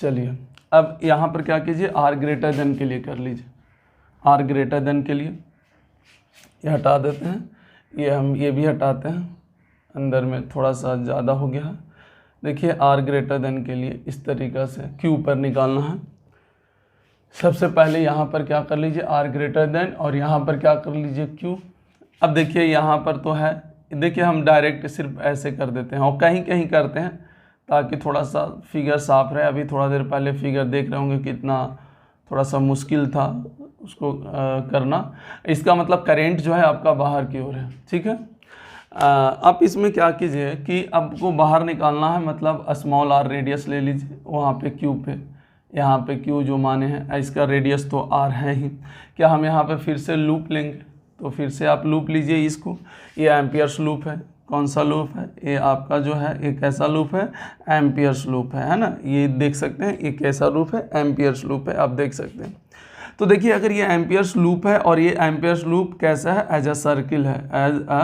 चलिए अब यहाँ पर क्या कीजिए, आर ग्रेटर देन के लिए कर लीजिए। आर ग्रेटर देन के लिए ये हटा देते हैं, ये भी हटाते हैं, अंदर में थोड़ा सा ज़्यादा हो गया है। देखिए आर ग्रेटर देन के लिए इस तरीक़ा से क्यू पर निकालना है। सबसे पहले यहाँ पर क्या कर लीजिए, आर ग्रेटर देन, और यहाँ पर क्या कर लीजिए, क्यू। अब देखिए यहाँ पर तो है, देखिए हम डायरेक्ट सिर्फ ऐसे कर देते हैं और कहीं कहीं करते हैं ताकि थोड़ा सा फिगर साफ रहे। अभी थोड़ा देर पहले फिगर देख रहे होंगे कितना थोड़ा सा मुश्किल था उसको करना। इसका मतलब करेंट जो है आपका बाहर की ओर है, ठीक है। आप इसमें क्या कीजिए कि आपको बाहर निकालना है, मतलब स्मॉल आर रेडियस ले लीजिए, वहाँ पे क्यू पे, यहाँ पे क्यू जो माने हैं, इसका रेडियस तो आर है ही। क्या हम यहाँ पे फिर से लूप लेंगे, तो फिर से आप लूप लीजिए इसको। ये एम्पियर्स लूप है, कौन सा लूप है, ये आपका जो है एक कैसा लूप है, एम्पियर्स लूप है ना। ये देख सकते हैं ये कैसा लूप है, एम्पियर्स लूप है, आप देख सकते हैं। तो देखिए अगर ये एम्पियर्स लूप है और ये एम्पियर्स लूप कैसा है, एज अ सर्किल है, एज अ,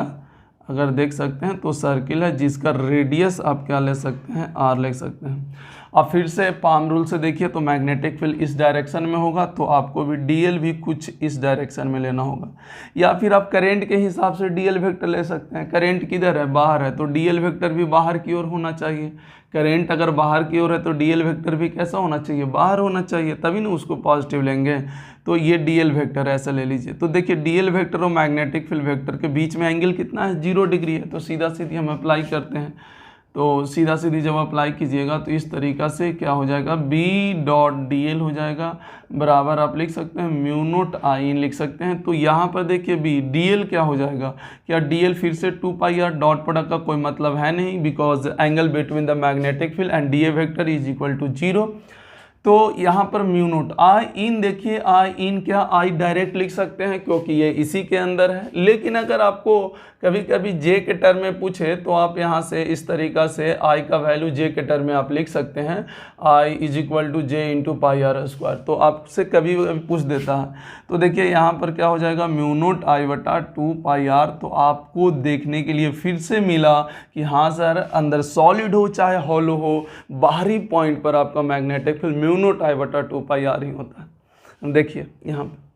अगर देख सकते हैं तो सर्किल है जिसका रेडियस आप क्या ले सकते हैं, आर ले सकते हैं। अब फिर से पाम रूल से देखिए तो मैग्नेटिक फील्ड इस डायरेक्शन में होगा, तो आपको भी डीएल भी कुछ इस डायरेक्शन में लेना होगा, या फिर आप करेंट के हिसाब से डीएल वेक्टर ले सकते हैं। करेंट किधर है, बाहर है, तो डीएल वेक्टर भी बाहर की ओर होना चाहिए। करेंट अगर बाहर की ओर है तो डीएल वेक्टर भी कैसा होना चाहिए, बाहर होना चाहिए, तभी ना उसको पॉजिटिव लेंगे। तो ये डीएल वेक्टर ऐसा ले लीजिए। तो देखिए डीएल वेक्टर और मैग्नेटिक फील्ड वेक्टर के बीच में एंगल कितना है, 0 डिग्री है। तो सीधा सीधी हम अप्लाई करते हैं, तो सीधा सीधी जब अप्लाई कीजिएगा तो इस तरीक़ा से क्या हो जाएगा, बी डॉट डी एल हो जाएगा, बराबर आप लिख सकते हैं म्यू नोट आई लिख सकते हैं। तो यहाँ पर देखिए बी डी एल क्या हो जाएगा, क्या डी एल फिर से 2 पाई आर, डॉट प्रोडक्ट का कोई मतलब है नहीं, because angle between the magnetic field and D A vector is equal to 0। तो यहाँ पर म्यू नोट आई इन, देखिए आई इन क्या, आई डायरेक्ट लिख सकते हैं क्योंकि ये इसी के अंदर है। लेकिन अगर आपको कभी कभी जे के टर्म में पूछे तो आप यहाँ से इस तरीक़ा से आई का वैल्यू जे के टर्म में आप लिख सकते हैं, I is equal to J into pi are square. तो आपसे कभी पूछ देता है, तो देखिए यहाँ पर क्या हो जाएगा, म्यू नोट आई बटा 2 पाई आर। तो आपको देखने के लिए फिर से मिला कि हाँ सर, अंदर सॉलिड हो चाहे हॉलो हो, बाहरी पॉइंट पर आपका magnetic field mu naught I बटा 2 पाई आर ही होता है। देखिए यहाँ पर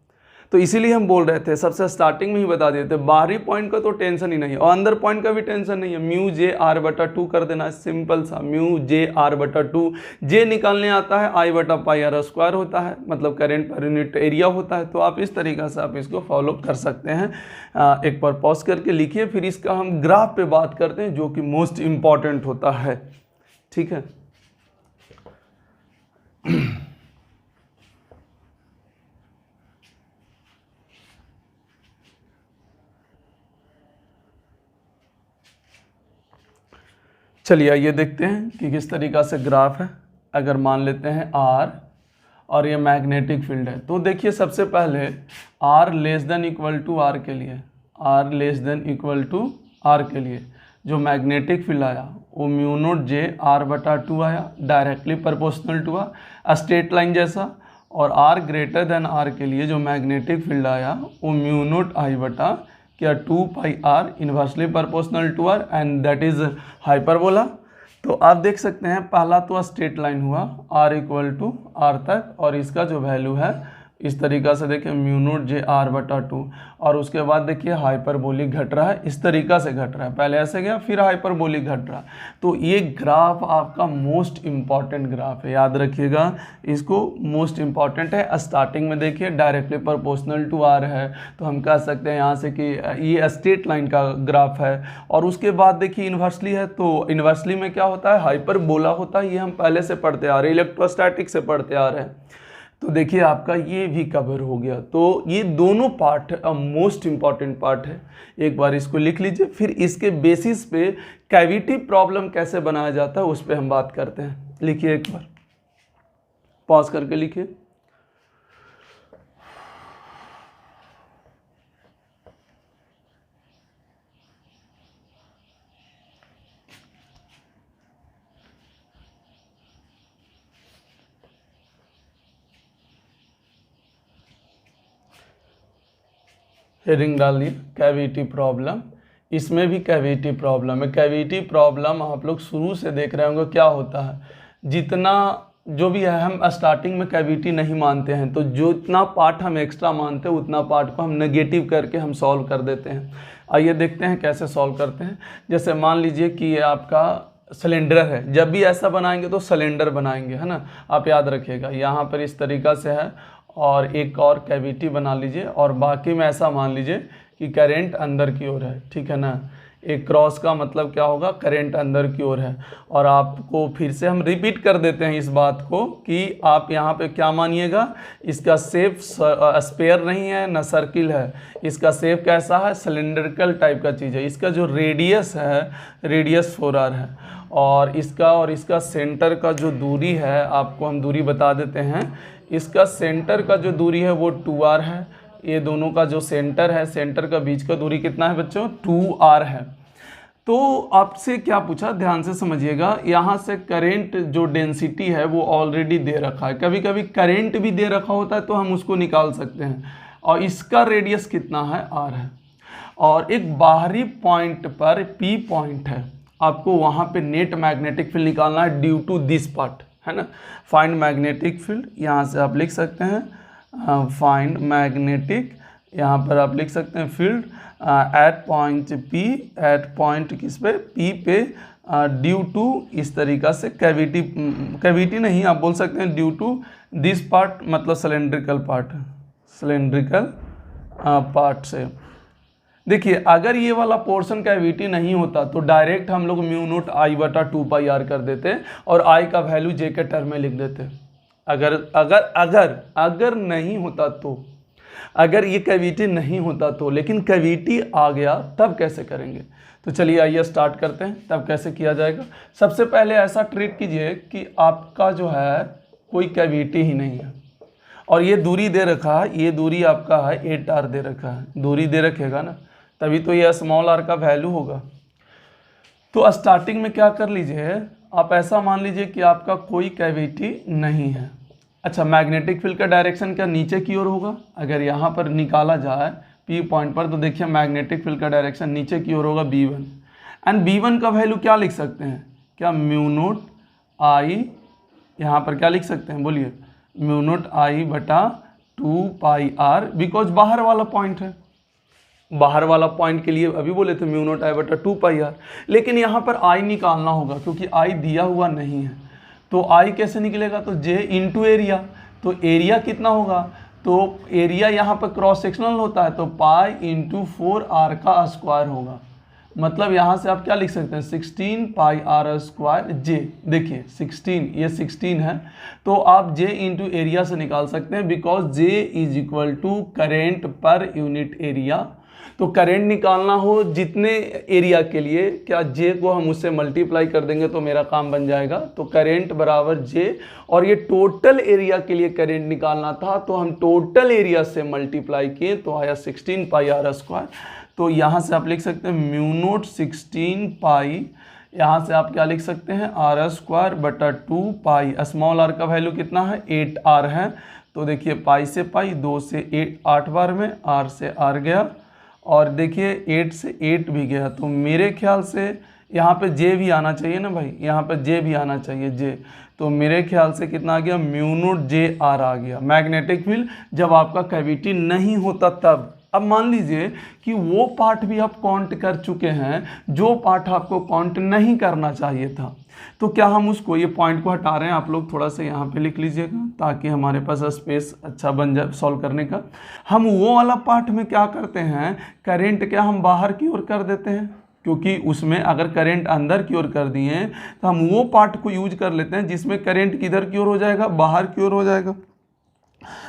तो इसीलिए हम बोल रहे थे, सबसे स्टार्टिंग में ही बता दिए थे, बाहरी पॉइंट का तो टेंशन ही नहीं है और अंदर पॉइंट का भी टेंशन नहीं है। म्यू जे आर बटा 2 कर देना है, सिंपल सा, म्यू जे आर बटा 2। जे निकालने आता है, आई बटा पाई आर स्क्वायर होता है, मतलब करेंट पर यूनिट एरिया होता है। तो आप इस तरीक़ा से आप इसको फॉलो कर सकते हैं। एक बार पॉज करके लिखिए, फिर इसका हम ग्राफ पे बात करते हैं जो कि मोस्ट इम्पॉर्टेंट होता है। ठीक है, चलिए आइए देखते हैं कि किस तरीक़ा से ग्राफ है। अगर मान लेते हैं आर और ये मैग्नेटिक फील्ड है, तो देखिए सबसे पहले R less than equal to R के लिए, R less than equal to R के लिए जो मैग्नेटिक फील्ड आया वो म्यू नोट जे आर बटा 2 आया, डायरेक्टली प्रोपोर्शनल टू आ, स्ट्रेट लाइन जैसा। और आर ग्रेटर देन आर के लिए जो मैग्नेटिक फील्ड आया वो म्यू नोट आई बटा क्या 2 pi r, inversely proportional to r, and that is hyperbola. तो आप देख सकते हैं पहला तो स्ट्रेट लाइन हुआ r इक्वल टू आर तक, और इसका जो वैल्यू है इस तरीक़ा से देखिए म्यू नोट जे आर बटा 2, और उसके बाद देखिए हाइपरबोलिक घट रहा है, इस तरीक़ा से घट रहा है, पहले ऐसे गया फिर हाइपरबोलिक घट रहा। तो ये ग्राफ आपका मोस्ट इम्पॉर्टेंट ग्राफ है, याद रखिएगा इसको, मोस्ट इम्पॉर्टेंट है। स्टार्टिंग में देखिए डायरेक्टली प्रोपोर्शनल टू आर है, तो हम कह सकते हैं यहाँ से कि ये स्ट्रेट लाइन का ग्राफ है। और उसके बाद देखिए इन्वर्सली है, तो इन्वर्सली में क्या होता है, हाइपरबोला होता है। ये हम पहले से पढ़ते आ रहे हैं, इलेक्ट्रोस्टैटिक से पढ़ते आ रहे हैं। तो देखिए आपका ये भी कवर हो गया। तो ये दोनों पार्ट मोस्ट इम्पॉर्टेंट पार्ट है, एक बार इसको लिख लीजिए। फिर इसके बेसिस पे कैविटी प्रॉब्लम कैसे बनाया जाता है उस पर हम बात करते हैं। लिखिए एक बार, पॉज करके लिखिए। हेडिंग डाल दिए कैविटी प्रॉब्लम। इसमें भी कैविटी प्रॉब्लम है। कैविटी प्रॉब्लम आप लोग शुरू से देख रहे होंगे क्या होता है, जितना जो भी है हम स्टार्टिंग में कैविटी नहीं मानते हैं, तो जो इतना पार्ट हम एक्स्ट्रा मानते हैं उतना पार्ट को हम नेगेटिव करके हम सॉल्व कर देते हैं। आइए देखते हैं कैसे सॉल्व करते हैं। जैसे मान लीजिए कि ये आपका सिलेंडर है, जब भी ऐसा बनाएंगे तो सिलेंडर बनाएंगे, है ना, आप याद रखिएगा। यहाँ पर इस तरीक़ा से है और एक और कैविटी बना लीजिए, और बाकी में ऐसा मान लीजिए कि करंट अंदर की ओर है, ठीक है ना। एक क्रॉस का मतलब क्या होगा, करंट अंदर की ओर है। और आपको फिर से हम रिपीट कर देते हैं इस बात को कि आप यहाँ पे क्या मानिएगा, इसका शेप स्फेयर नहीं है ना सर्किल है, इसका शेप कैसा है, सिलेंड्रिकल टाइप का चीज़ है। इसका जो रेडियस है, रेडियस 4r है, और इसका सेंटर का जो दूरी है, आपको हम दूरी बता देते हैं। इसका सेंटर का जो दूरी है वो 2r है। ये दोनों का जो सेंटर है, सेंटर का बीच का दूरी कितना है बच्चों, 2r है। तो आपसे क्या पूछा, ध्यान से समझिएगा। यहाँ से करंट जो डेंसिटी है वो ऑलरेडी दे रखा है, कभी कभी करंट भी दे रखा होता है तो हम उसको निकाल सकते हैं। और इसका रेडियस कितना है, r है। और एक बाहरी पॉइंट पर P पॉइंट है, आपको वहाँ पे नेट मैग्नेटिक फील्ड निकालना है ड्यू टू दिस पार्ट, है ना। फाइंड मैग्नेटिक फील्ड, यहाँ से आप लिख सकते हैं फाइंड मैग्नेटिक, यहाँ पर आप लिख सकते हैं field at point P, at point किस पे, P पे, ड्यू टू इस तरीक़ा से कैविटी नहीं आप बोल सकते हैं ड्यू टू दिस पार्ट, मतलब सिलेंड्रिकल पार्ट, सिलेंड्रिकल पार्ट से। देखिए अगर ये वाला पोर्शन कैविटी नहीं होता तो डायरेक्ट हम लोग म्यू नोट आई बटा 2 पाई आर कर देते और आई का वैल्यू जे के टर्म में लिख देते। अगर अगर अगर अगर नहीं होता तो, अगर ये कैविटी नहीं होता तो, लेकिन कैविटी आ गया तब कैसे करेंगे। तो चलिए आइए स्टार्ट करते हैं, तब कैसे किया जाएगा। सबसे पहले ऐसा ट्रीट कीजिए कि आपका जो है कोई कैविटी ही नहीं है और ये दूरी दे रखा है, ये दूरी आपका है 8r दे रखा है, दूरी दे रखेगा ना, तभी तो ये स्मॉल r का वैल्यू होगा। तो स्टार्टिंग में क्या कर लीजिए, आप ऐसा मान लीजिए कि आपका कोई कैविटी नहीं है। अच्छा, मैग्नेटिक फील्ड का डायरेक्शन क्या नीचे की ओर होगा। अगर यहाँ पर निकाला जाए P पॉइंट पर तो देखिए मैग्नेटिक फील्ड का डायरेक्शन नीचे की ओर होगा B1, एंड B1 का वैल्यू क्या लिख सकते हैं, क्या म्यू नोट आई, यहाँ पर क्या लिख सकते हैं बोलिए, म्यू नोट आई बटा 2 पाई आर, बिकॉज बाहर वाला पॉइंट है, बाहर वाला पॉइंट के लिए अभी बोले थे म्यू नॉट आई बटा 2 पाई आर, लेकिन यहाँ पर आई निकालना होगा क्योंकि आई दिया हुआ नहीं है। तो आई कैसे निकलेगा, तो जे इंटू एरिया, तो एरिया कितना होगा, तो एरिया यहाँ पर क्रॉस सेक्शनल होता है, तो पाई इंटू 4r का स्क्वायर होगा। मतलब यहाँ से आप क्या लिख सकते हैं, 16 पाई आर स्क्वायर जे, देखिए 16, ये 16 है, तो आप जे इंटू एरिया से निकाल सकते हैं, because J is equal to current per unit area. तो करंट निकालना हो जितने एरिया के लिए, क्या जे को हम उससे मल्टीप्लाई कर देंगे तो मेरा काम बन जाएगा। तो करंट बराबर जे, और ये टोटल एरिया के लिए करंट निकालना था, तो हम टोटल एरिया से मल्टीप्लाई किए तो आया 16 पाई आर स्क्वायर। तो यहाँ से आप लिख सकते हैं म्यू नोट 16 पाई, यहाँ से आप क्या लिख सकते हैं, आर स्क्वायर बटा 2 पाई, स्मॉल आर का वैल्यू कितना है, 8r है। तो देखिए पाई से पाई, 2 से 8 बार में, आर से आर गया, और देखिए 8 से 8 भी गया। तो मेरे ख्याल से यहाँ पे जे भी आना चाहिए ना भाई, यहाँ पे जे भी आना चाहिए, जे। तो मेरे ख्याल से कितना आ गया, म्यू नोट जे आर आ गया। मैग्नेटिक फील्ड जब आपका कैविटी नहीं होता तब। अब मान लीजिए कि वो पार्ट भी आप काउंट कर चुके हैं जो पार्ट आपको काउंट नहीं करना चाहिए था, तो क्या हम उसको, ये पॉइंट को हटा रहे हैं, आप लोग थोड़ा सा यहाँ पे लिख लीजिएगा ताकि हमारे पास स्पेस अच्छा बन जाए सॉल्व करने का। हम वो वाला पार्ट में क्या करते हैं, करंट क्या हम बाहर की ओर कर देते हैं, क्योंकि उसमें अगर करंट अंदर की ओर कर दिए तो हम वो पार्ट को यूज कर लेते हैं जिसमें करंट किधर की ओर हो जाएगा, बाहर की ओर हो जाएगा।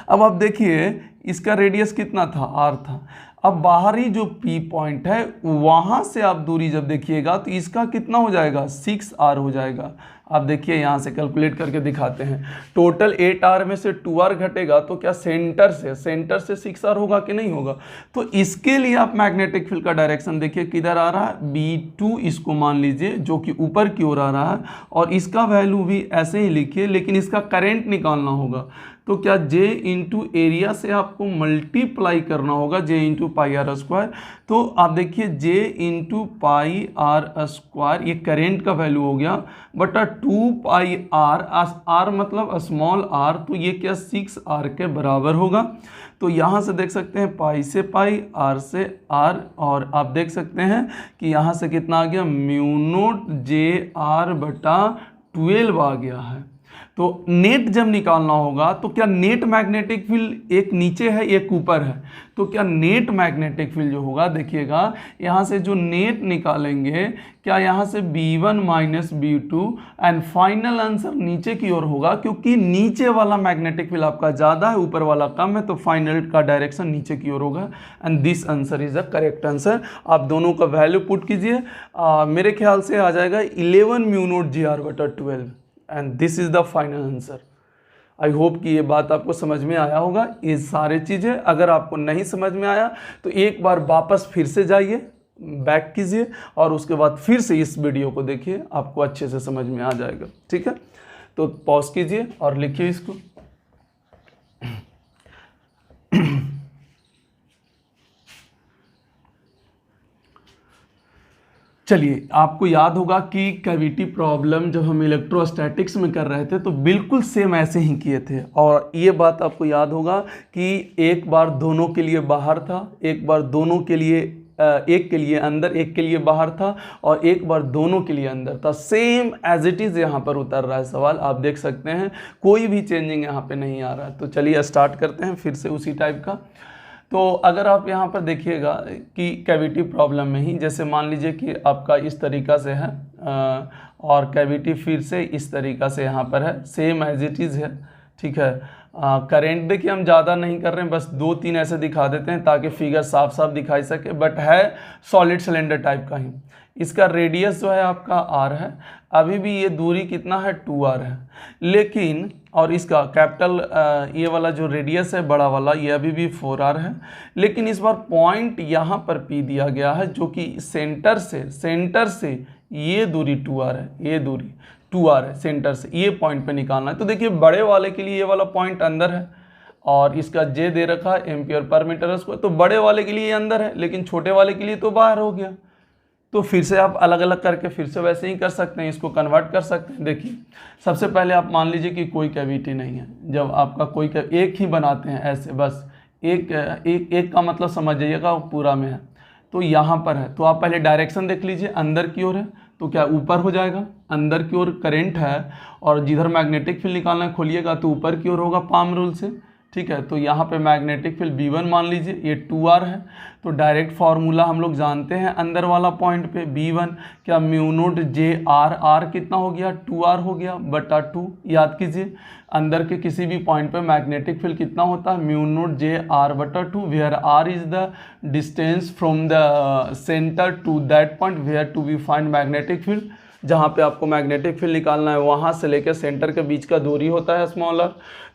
अब आप देखिए इसका रेडियस कितना था, आर था। अब बाहरी जो पी पॉइंट है वहाँ से आप दूरी जब देखिएगा तो इसका कितना हो जाएगा, 6r हो जाएगा। आप देखिए यहाँ से कैलकुलेट करके दिखाते हैं। टोटल 8r में से 2r घटेगा तो क्या सेंटर से 6r होगा कि नहीं होगा। तो इसके लिए आप मैग्नेटिक फील्ड का डायरेक्शन देखिए किधर आ रहा है, B2 इसको मान लीजिए जो कि ऊपर की ओर आ रहा है, और इसका वैल्यू भी ऐसे ही लिखिए, लेकिन इसका करंट निकालना होगा। तो क्या जे इंटू एरिया से आपको मल्टीप्लाई करना होगा, जे इंटू पाई आर स्क्वायर। तो आप देखिए जे इंटू पाई आर स्क्वायर, ये करेंट का वैल्यू हो गया, बटा 2 पाई आर, आर मतलब स्मॉल आर, तो ये क्या 6r के बराबर होगा। तो यहाँ से देख सकते हैं पाई से पाई, आर से आर, और आप देख सकते हैं कि यहाँ से कितना आ गया, म्यू नोट जे आर बटा 12 आ गया है। तो नेट जब निकालना होगा तो क्या नेट मैग्नेटिक फील्ड एक नीचे है एक ऊपर है, तो क्या नेट मैग्नेटिक फील्ड जो होगा, देखिएगा यहाँ से जो नेट निकालेंगे, क्या यहाँ से B1 minus B2, and final answer नीचे की ओर होगा, क्योंकि नीचे वाला मैग्नेटिक फील्ड आपका ज़्यादा है ऊपर वाला कम है, तो फाइनल का डायरेक्शन नीचे की ओर होगा। And this answer is the correct answer. आप दोनों का वैल्यू पुट कीजिए, मेरे ख्याल से आ जाएगा 11 म्यू नोट जी आर बटा 12, and this is the final answer. I hope कि ये बात आपको समझ में आया होगा। ये सारे चीज़ें अगर आपको नहीं समझ में आया तो एक बार वापस फिर से जाइए, बैक कीजिए, और उसके बाद फिर से इस वीडियो को देखिए, आपको अच्छे से समझ में आ जाएगा। ठीक है, तो पॉज कीजिए और लिखिए इसको। चलिए, आपको याद होगा कि कैविटी प्रॉब्लम जब हम इलेक्ट्रोस्टैटिक्स में कर रहे थे तो बिल्कुल सेम ऐसे ही किए थे, और ये बात आपको याद होगा कि एक बार दोनों के लिए बाहर था, एक बार दोनों के लिए, एक के लिए अंदर, एक के लिए बाहर था, और एक बार दोनों के लिए अंदर था। सेम एज इट इज़ यहाँ पर उतर रहा है सवाल, आप देख सकते हैं, कोई भी चेंजिंग यहाँ पे नहीं आ रहा है। तो चलिए स्टार्ट करते हैं फिर से उसी टाइप का। तो अगर आप यहाँ पर देखिएगा कि कैविटी प्रॉब्लम में ही, जैसे मान लीजिए कि आपका इस तरीक़ा से है, और कैविटी फिर से इस तरीक़ा से यहाँ पर है, सेम एज इट इज़ है। ठीक है, करेंट देखिए हम ज़्यादा नहीं कर रहे हैं, बस 2-3 ऐसे दिखा देते हैं ताकि फिगर साफ साफ दिखाई सके, बट है सॉलिड सिलेंडर टाइप का ही। इसका रेडियस जो है आपका r है, अभी भी ये दूरी कितना है, 2r है, लेकिन और इसका कैपिटल ये वाला जो रेडियस है बड़ा वाला, ये अभी भी 4r है, लेकिन इस बार पॉइंट यहाँ पर P दिया गया है, जो कि सेंटर से ये दूरी 2r है, ये दूरी 2r है, सेंटर से ये पॉइंट पे निकालना है। तो देखिए बड़े वाले के लिए ये वाला पॉइंट अंदर है, और इसका J दे रखा है एम्पियर पर मीटर स्क्वायर, तो बड़े वाले के लिए ये अंदर है, लेकिन छोटे वाले के लिए तो बाहर हो गया। तो फिर से आप अलग अलग करके फिर से वैसे ही कर सकते हैं, इसको कन्वर्ट कर सकते हैं। देखिए सबसे पहले आप मान लीजिए कि कोई कैविटी नहीं है, जब आपका कोई एक ही बनाते हैं ऐसे, बस एक का मतलब समझ जाइएगा पूरा में है, तो यहाँ पर है तो आप पहले डायरेक्शन देख लीजिए, अंदर की ओर है तो क्या ऊपर हो जाएगा, अंदर की ओर करंट है और जिधर मैग्नेटिक फील्ड निकालना है खोलिएगा तो ऊपर की ओर होगा पाम रूल से, ठीक है। तो यहाँ पे मैग्नेटिक फील्ड B1 मान लीजिए, ये 2R है, तो डायरेक्ट फार्मूला हम लोग जानते हैं अंदर वाला पॉइंट पे B1 क्या म्यू नोट JR, R कितना हो गया 2R हो गया बटा 2, याद कीजिए अंदर के किसी भी पॉइंट पे मैग्नेटिक फील्ड कितना होता है म्यू नोट JR बटा 2, where R is the distance from the centre to that point where to be find magnetic field, जहाँ पे आपको मैग्नेटिक फील्ड निकालना है वहाँ से लेकर सेंटर के बीच का दूरी होता है स्मॉलर,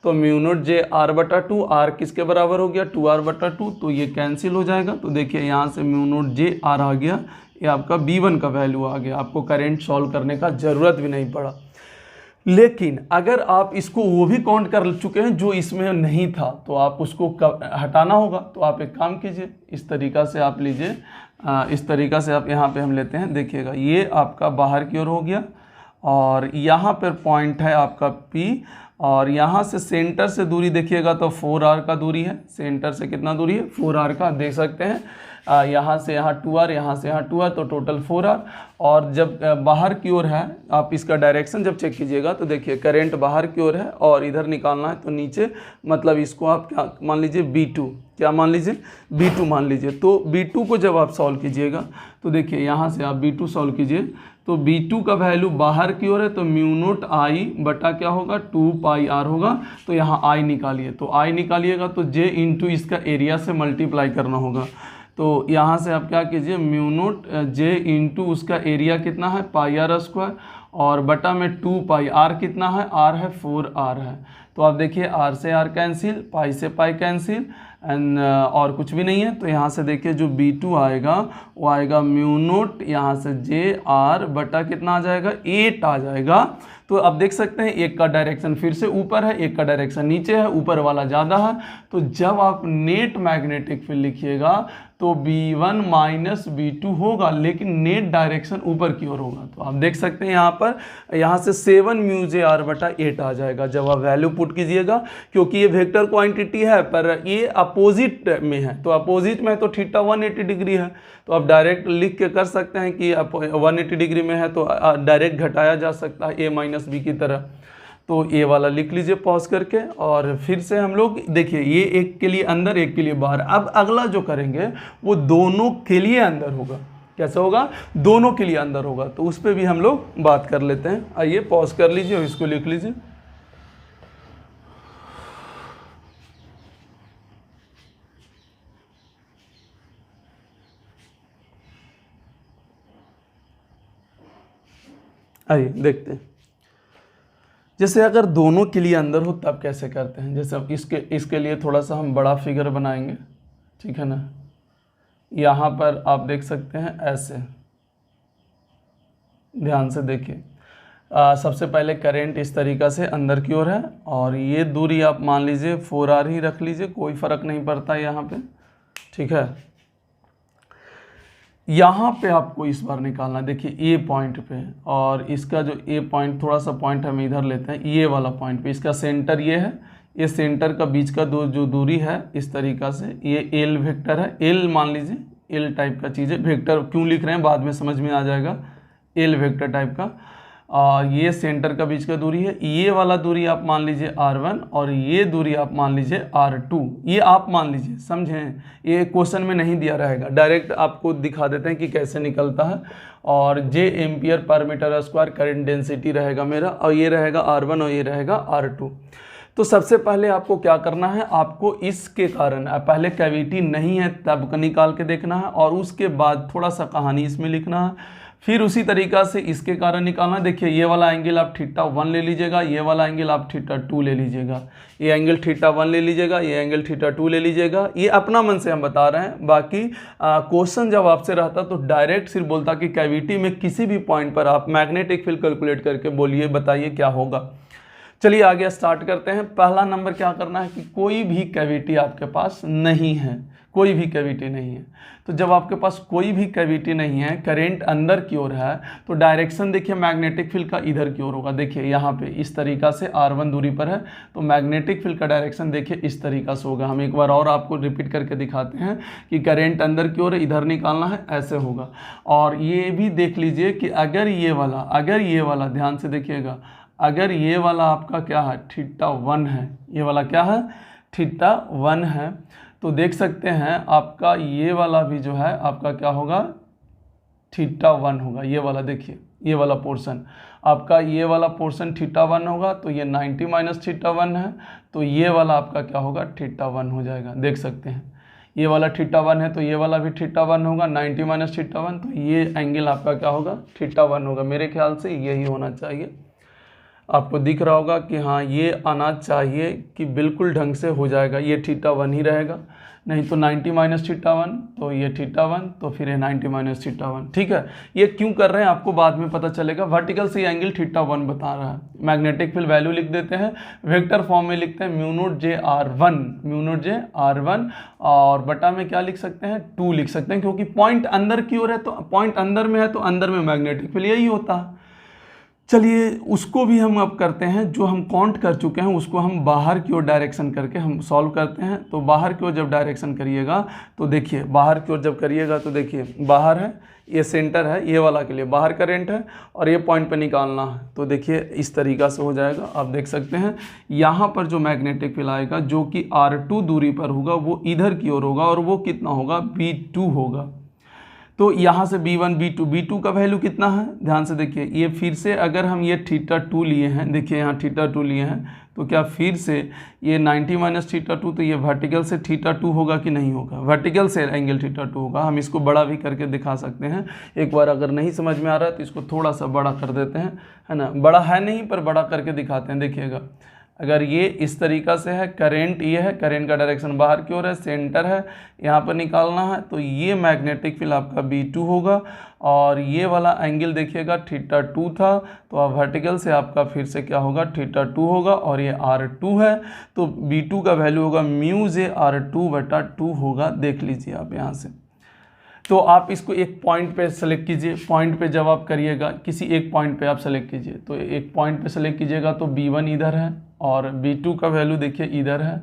तो म्यू नोट JR बटा 2, R किसके बराबर हो गया 2R बटा 2, तो ये कैंसिल हो जाएगा। तो देखिए यहाँ से म्यू नोट JR आ गया, ये आपका B1 का वैल्यू आ गया, आपको करंट सॉल्व करने का ज़रूरत भी नहीं पड़ा। लेकिन अगर आप इसको वो भी काउंट कर चुके हैं जो इसमें नहीं था, तो आप उसको हटाना होगा, तो आप एक काम कीजिए, इस तरीक़ा से आप लीजिए, इस तरीक़ा से आप यहाँ पे हम लेते हैं, देखिएगा ये आपका बाहर की ओर हो गया और यहाँ पर पॉइंट है आपका P, और यहाँ से सेंटर से दूरी देखिएगा तो 4R का दूरी है, सेंटर से कितना दूरी है 4R का, देख सकते हैं यहाँ से यहाँ 2R, यहाँ से यहाँ 2R, तो टोटल 4R। और जब बाहर की ओर है, आप इसका डायरेक्शन जब चेक कीजिएगा तो देखिए करंट बाहर की ओर है और इधर निकालना है तो नीचे, मतलब इसको आप क्या मान लीजिए B2, क्या मान लीजिए B2 मान लीजिए। तो B2 को जब आप सॉल्व कीजिएगा तो देखिए यहाँ से आप B2 सॉल्व कीजिए तो B2 का वैल्यू बाहर की ओर है तो म्यू नोट I बटा क्या होगा 2 पाई R होगा, तो यहाँ I निकालिए, तो I निकालिएगा तो J इंटू इसका एरिया से मल्टीप्लाई करना होगा, तो यहाँ से आप क्या कीजिए म्यू नोट J इंटू उसका एरिया कितना है पाई R स्क्वायर और बटा में 2 पाई, R कितना है R है 4R है, तो आप देखिए R से R कैंसिल, पाई से पाई कैंसिल एंड और कुछ भी नहीं है, तो यहाँ से देखिए जो B2 आएगा वो आएगा म्यू नोट यहाँ से JR बटा कितना आ जाएगा 8 आ जाएगा। तो अब देख सकते हैं एक का डायरेक्शन फिर से ऊपर है, एक का डायरेक्शन नीचे है, ऊपर वाला ज़्यादा है, तो जब आप नेट मैग्नेटिक फील्ड लिखिएगा तो B1 माइनस B2 होगा, लेकिन नेट डायरेक्शन ऊपर की ओर होगा। तो आप देख सकते हैं यहाँ पर, यहाँ से 7 म्यू JR बटा 8 आ जाएगा जब आप वैल्यू पुट कीजिएगा, क्योंकि ये वेक्टर क्वांटिटी है पर ये अपोजिट में है, तो अपोजिट में है तो थीटा 180 डिग्री है, तो आप डायरेक्ट लिख के कर सकते हैं कि 180 डिग्री में है तो डायरेक्ट घटाया जा सकता है A माइनस B की तरह। तो ये वाला लिख लीजिए पॉज करके, और फिर से हम लोग देखिए ये एक के लिए अंदर एक के लिए बाहर। अब अगला जो करेंगे वो दोनों के लिए अंदर होगा, कैसे होगा दोनों के लिए अंदर होगा, तो उस पर भी हम लोग बात कर लेते हैं। आइए पॉज कर लीजिए और इसको लिख लीजिए। आइए देखते हैं, जैसे अगर दोनों के लिए अंदर हो तब कैसे करते हैं। जैसे अब इसके लिए थोड़ा सा हम बड़ा फिगर बनाएंगे, ठीक है ना। यहाँ पर आप देख सकते हैं ऐसे, ध्यान से देखिए। सबसे पहले करंट इस तरीक़ा से अंदर की ओर है और ये दूरी आप मान लीजिए 4R ही रख लीजिए, कोई फ़र्क नहीं पड़ता यहाँ पे, ठीक है। यहाँ पे आपको इस बार निकालना है, देखिए A पॉइंट पे, और इसका जो A पॉइंट थोड़ा सा पॉइंट हम इधर लेते हैं, ये वाला पॉइंट पे, इसका सेंटर ये है, ये सेंटर का बीच का जो दूरी है इस तरीक़ा से, ये L वेक्टर है, L मान लीजिए L टाइप का चीज़ है, वेक्टर क्यों लिख रहे हैं बाद में समझ में आ जाएगा, L वेक्टर टाइप का। ये सेंटर का बीच का दूरी है, ये वाला दूरी आप मान लीजिए R1 और ये दूरी आप मान लीजिए R2, ये आप मान लीजिए, समझें, ये क्वेश्चन में नहीं दिया रहेगा, डायरेक्ट आपको दिखा देते हैं कि कैसे निकलता है। और J ampere per metre square current density रहेगा मेरा, और ये रहेगा R1 और ये रहेगा R2। तो सबसे पहले आपको क्या करना है, आपको इसके कारण पहले कैविटी नहीं है तब निकाल के देखना है, और उसके बाद थोड़ा सा कहानी इसमें लिखना है, फिर उसी तरीक़ा से इसके कारण निकालना। देखिए ये वाला एंगल आप θ1 ले लीजिएगा, ये वाला एंगल आप θ2 ले लीजिएगा, ये एंगल θ1 ले लीजिएगा, ये एंगल θ2 ले लीजिएगा। ये अपना मन से हम बता रहे हैं, बाकी क्वेश्चन जब आपसे रहता तो डायरेक्ट सिर्फ बोलता कि कैविटी में किसी भी पॉइंट पर आप मैग्नेटिक फील्ड कैलकुलेट करके बोलिए, बताइए क्या होगा। चलिए आगे स्टार्ट करते हैं। पहला नंबर क्या करना है कि कोई भी कैविटी आपके पास नहीं है, कोई भी कैविटी नहीं है। तो जब आपके पास कोई भी कैविटी नहीं है, करंट अंदर की ओर है, तो डायरेक्शन देखिए मैग्नेटिक फील्ड का इधर की ओर होगा। देखिए यहाँ पे इस तरीका से R1 दूरी पर है, तो मैग्नेटिक फील्ड का डायरेक्शन देखिए इस तरीका से होगा। हम एक बार और आपको रिपीट करके दिखाते हैं कि करंट अंदर की ओर इधर निकालना है, ऐसे होगा। और ये भी देख लीजिए कि अगर ये वाला ध्यान से देखिएगा, अगर ये वाला आपका क्या है θ1 है, ये वाला क्या है θ1 है, तो देख सकते हैं आपका ये वाला भी जो है आपका क्या होगा θ1 होगा। ये वाला देखिए, ये वाला पोर्शन आपका, ये वाला पोर्शन θ1 होगा, तो ये 90 माइनस θ1 है, तो ये वाला आपका क्या होगा θ1 हो जाएगा। देख सकते हैं ये वाला θ1 है, तो ये वाला भी θ1 होगा, 90 माइनस θ1, तो ये एंगल आपका क्या होगा θ1 होगा। मेरे ख्याल से यही होना चाहिए। आपको दिख रहा होगा कि हाँ ये आना चाहिए कि बिल्कुल ढंग से हो जाएगा, ये θ1 ही रहेगा, नहीं तो 90 माइनस θ1, तो ये θ1, तो फिर ये 90 माइनस θ1। ठीक है, ये क्यों कर रहे हैं आपको बाद में पता चलेगा। वर्टिकल से ये एंगल θ1 बता रहा है। मैग्नेटिक फील्ड वैल्यू लिख देते हैं, वेक्टर फॉर्म में लिखते हैं μ0 j r1 और बटा में क्या लिख सकते हैं 2 लिख सकते हैं, क्योंकि पॉइंट अंदर की ओर है, तो पॉइंट अंदर में है तो अंदर में मैग्नेटिक फील्ड यही होता है। चलिए उसको भी हम अब करते हैं, जो हम काउंट कर चुके हैं उसको हम बाहर की ओर डायरेक्शन करके हम सॉल्व करते हैं। तो बाहर की ओर जब डायरेक्शन करिएगा तो देखिए, बाहर की ओर जब करिएगा तो देखिए बाहर है, ये सेंटर है, ये वाला के लिए बाहर करंट है और ये पॉइंट पे निकालना है, तो देखिए इस तरीक़ा से हो जाएगा। आप देख सकते हैं यहाँ पर जो मैग्नेटिक फील्ड आएगा जो कि R2 दूरी पर होगा वो इधर की ओर होगा और वो कितना होगा B2 होगा। तो यहाँ से B1 B2 का वैल्यू कितना है ध्यान से देखिए। ये फिर से अगर हम ये θ2 लिए हैं, देखिए यहाँ θ2 लिए हैं, तो क्या फिर से ये 90 माइनस θ2, तो ये वर्टिकल से θ2 होगा कि नहीं होगा, वर्टिकल से एंगल θ2 होगा। हम इसको बड़ा भी करके दिखा सकते हैं एक बार, अगर नहीं समझ में आ रहा है तो इसको थोड़ा सा बड़ा कर देते हैं, है ना। बड़ा है नहीं पर बड़ा करके दिखाते हैं। देखिएगा अगर ये इस तरीक़ा से है, करंट ये है, करंट का डायरेक्शन बाहर की ओर है, सेंटर है, यहाँ पर निकालना है, तो ये मैग्नेटिक फील्ड आपका B2 होगा और ये वाला एंगल देखिएगा θ2 था, तो आप वर्टिकल से आपका फिर से क्या होगा θ2 होगा और ये R2 है, तो B2 का वैल्यू होगा μ r2/2 होगा। देख लीजिए आप यहाँ से। तो आप इसको एक पॉइंट पे सेलेक्ट कीजिए, पॉइंट पे जब आप करिएगा किसी एक पॉइंट पे आप सेलेक्ट कीजिए, तो एक पॉइंट पे सेलेक्ट कीजिएगा तो B1 इधर है और B2 का वैल्यू देखिए इधर है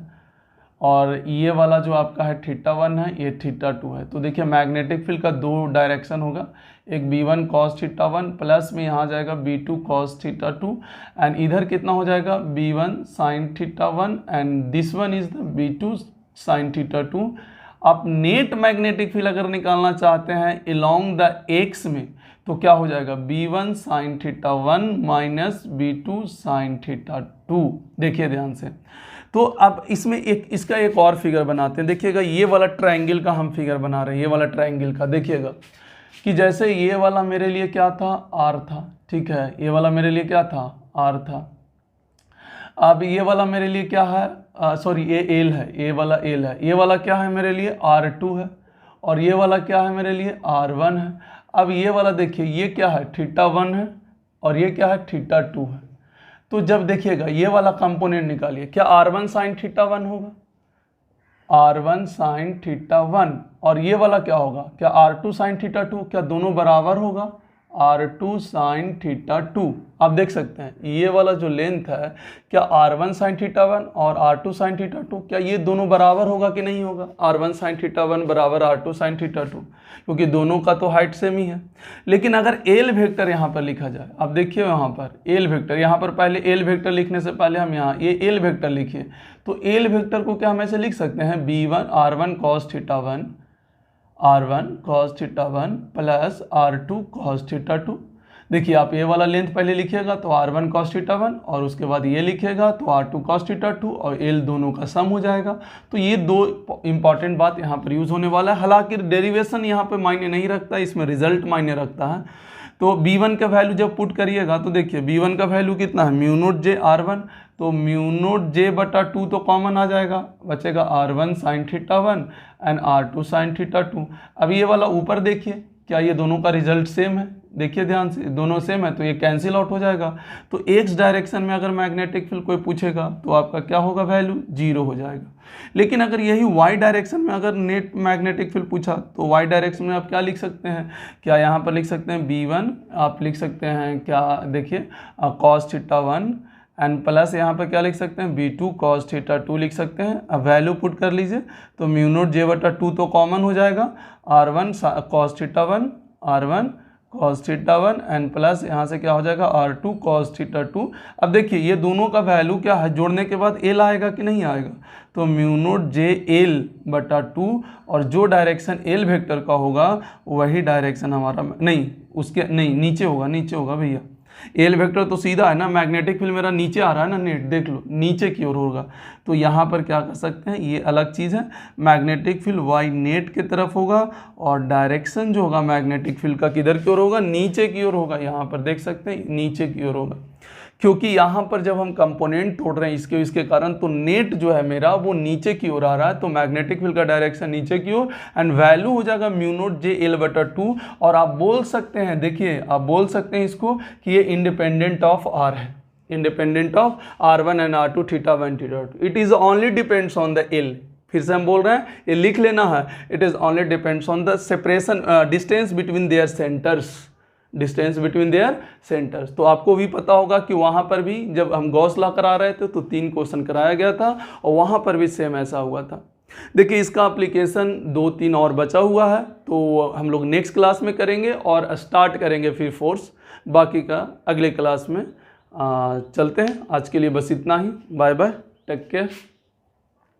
और ये वाला जो आपका है θ1 है, ये θ2 है। तो देखिए मैग्नेटिक फील्ड का दो डायरेक्शन होगा, एक B1 cos θ1 प्लस में यहाँ जाएगा B2 cos θ2 एंड इधर कितना हो जाएगा B1 sin θ1 and this one is the B2 sin θ2। आप नेट मैग्नेटिक फील्ड अगर निकालना चाहते हैं अलोंग द एक्स में, तो क्या हो जाएगा B1 sin θ1 minus B2 sin θ2। देखिए ध्यान से। तो अब इसमें इसका एक और फिगर बनाते हैं। देखिएगा ये वाला ट्रायंगल का हम फिगर बना रहे हैं, ये वाला ट्रायंगल का। देखिएगा कि जैसे ये वाला मेरे लिए क्या था R था, ठीक है, ये वाला मेरे लिए क्या था R था। अब ये वाला मेरे लिए क्या है, सॉरी ये L है, ये वाला L है, ये वाला क्या है मेरे लिए R2 है और ये वाला क्या है मेरे लिए R1 है। अब ये वाला देखिए ये क्या है θ1 है और ये क्या है θ2 है। तो जब देखिएगा ये वाला कंपोनेंट निकालिए, क्या R1 sin θ1 होगा, R1 sin θ1 और ये वाला क्या होगा, क्या R2 sin θ2, क्या दोनों बराबर होगा R2 sin θ2। आप देख सकते हैं ये वाला जो लेंथ है, क्या R1 sin θ1 और R2 sin θ2, क्या ये दोनों बराबर होगा कि नहीं होगा, R1 sin θ1 बराबर R2 sin θ2, क्योंकि दोनों का तो हाइट सेम ही है। लेकिन अगर एल वेक्टर यहाँ पर लिखा जाए, अब देखिए यहाँ पर एल वेक्टर, यहाँ पर पहले एल वेक्टर लिखने से पहले हम यहाँ ये एल वेक्टर लिखिए, तो एल वेक्टर को क्या हम ऐसे लिख सकते हैं B1 R1 cos θ1 R1 cos θ1 plus R2 cos θ2। देखिए आप ये वाला लेंथ पहले लिखिएगा तो R1 cos θ1 और उसके बाद ये लिखिएगा तो R2 cos θ2 और L दोनों का सम हो जाएगा। तो ये दो इंपॉर्टेंट बात यहाँ पर यूज़ होने वाला है। हालांकि डेरिवेशन यहाँ पे मायने नहीं रखता, इसमें रिजल्ट मायने रखता है। तो B1 का वैल्यू जब पुट करिएगा तो देखिए B1 का वैल्यू कितना है μ0 j R1, तो μ0 j/2 तो कॉमन आ जाएगा, बचेगा R1 sin θ1 and R2 sin θ2। अब ये वाला ऊपर देखिए क्या ये दोनों का रिजल्ट सेम है, देखिए ध्यान से, दोनों सेम है तो ये कैंसिल आउट हो जाएगा। तो एक्स डायरेक्शन में अगर मैग्नेटिक फील्ड कोई पूछेगा तो आपका क्या होगा, वैल्यू 0 हो जाएगा। लेकिन अगर यही वाई डायरेक्शन में अगर नेट मैग्नेटिक फील्ड पूछा तो वाई डायरेक्शन में आप क्या लिख सकते हैं, क्या यहाँ पर लिख सकते हैं b1, आप लिख सकते हैं क्या, देखिए cos θ1 एंड प्लस यहाँ पर क्या लिख सकते हैं b2 cos θ2 लिख सकते हैं। अब वैल्यू पुट कर लीजिए तो म्यू नोट j/2 तो कॉमन हो जाएगा, r1 cos θ1 r1 cos θ1 and plus यहाँ से क्या हो जाएगा r2 cos θ2। अब देखिए ये दोनों का वैल्यू क्या है, जोड़ने के बाद l आएगा कि नहीं आएगा, तो म्यू नोट JL/2 और जो डायरेक्शन l वेक्टर का होगा वही डायरेक्शन हमारा, नहीं उसके नहीं नीचे होगा भैया, एल वेक्टर तो सीधा है ना, मैग्नेटिक फील्ड मेरा नीचे आ रहा है ना, नेट देख लो नीचे की ओर होगा। तो यहाँ पर क्या कर सकते हैं, ये अलग चीज़ है, मैग्नेटिक फील्ड वाई नेट की तरफ होगा और डायरेक्शन जो होगा मैग्नेटिक फील्ड का किधर की ओर होगा, नीचे की ओर होगा। यहाँ पर देख सकते हैं नीचे की ओर होगा, क्योंकि यहाँ पर जब हम कंपोनेंट तोड़ रहे हैं इसके कारण, तो नेट जो है मेरा वो नीचे की ओर आ रहा है, तो मैग्नेटिक फील्ड का डायरेक्शन नीचे की ओर एंड वैल्यू हो जाएगा म्यू नोट JL/2। और आप बोल सकते हैं, देखिए आप बोल सकते हैं इसको कि ये इंडिपेंडेंट ऑफ R है, independent of R1 and R2 θ1 θ2, it is only depends on the L। फिर से हम बोल रहे हैं, ये लिख लेना है, it is only depends on the separation distance between their centres, distance between their centres. तो आपको भी पता होगा कि वहाँ पर भी जब हम गॉस लॉ करा रहे थे तो 3 क्वेश्चन कराया गया था और वहाँ पर भी सेम ऐसा हुआ था। देखिए इसका एप्लीकेशन 2-3 और बचा हुआ है, तो हम लोग नेक्स्ट क्लास में करेंगे और स्टार्ट करेंगे फिर फोर्स, बाकी का अगले क्लास में। चलते हैं, आज के लिए बस इतना ही, बाय बाय, टेक केयर।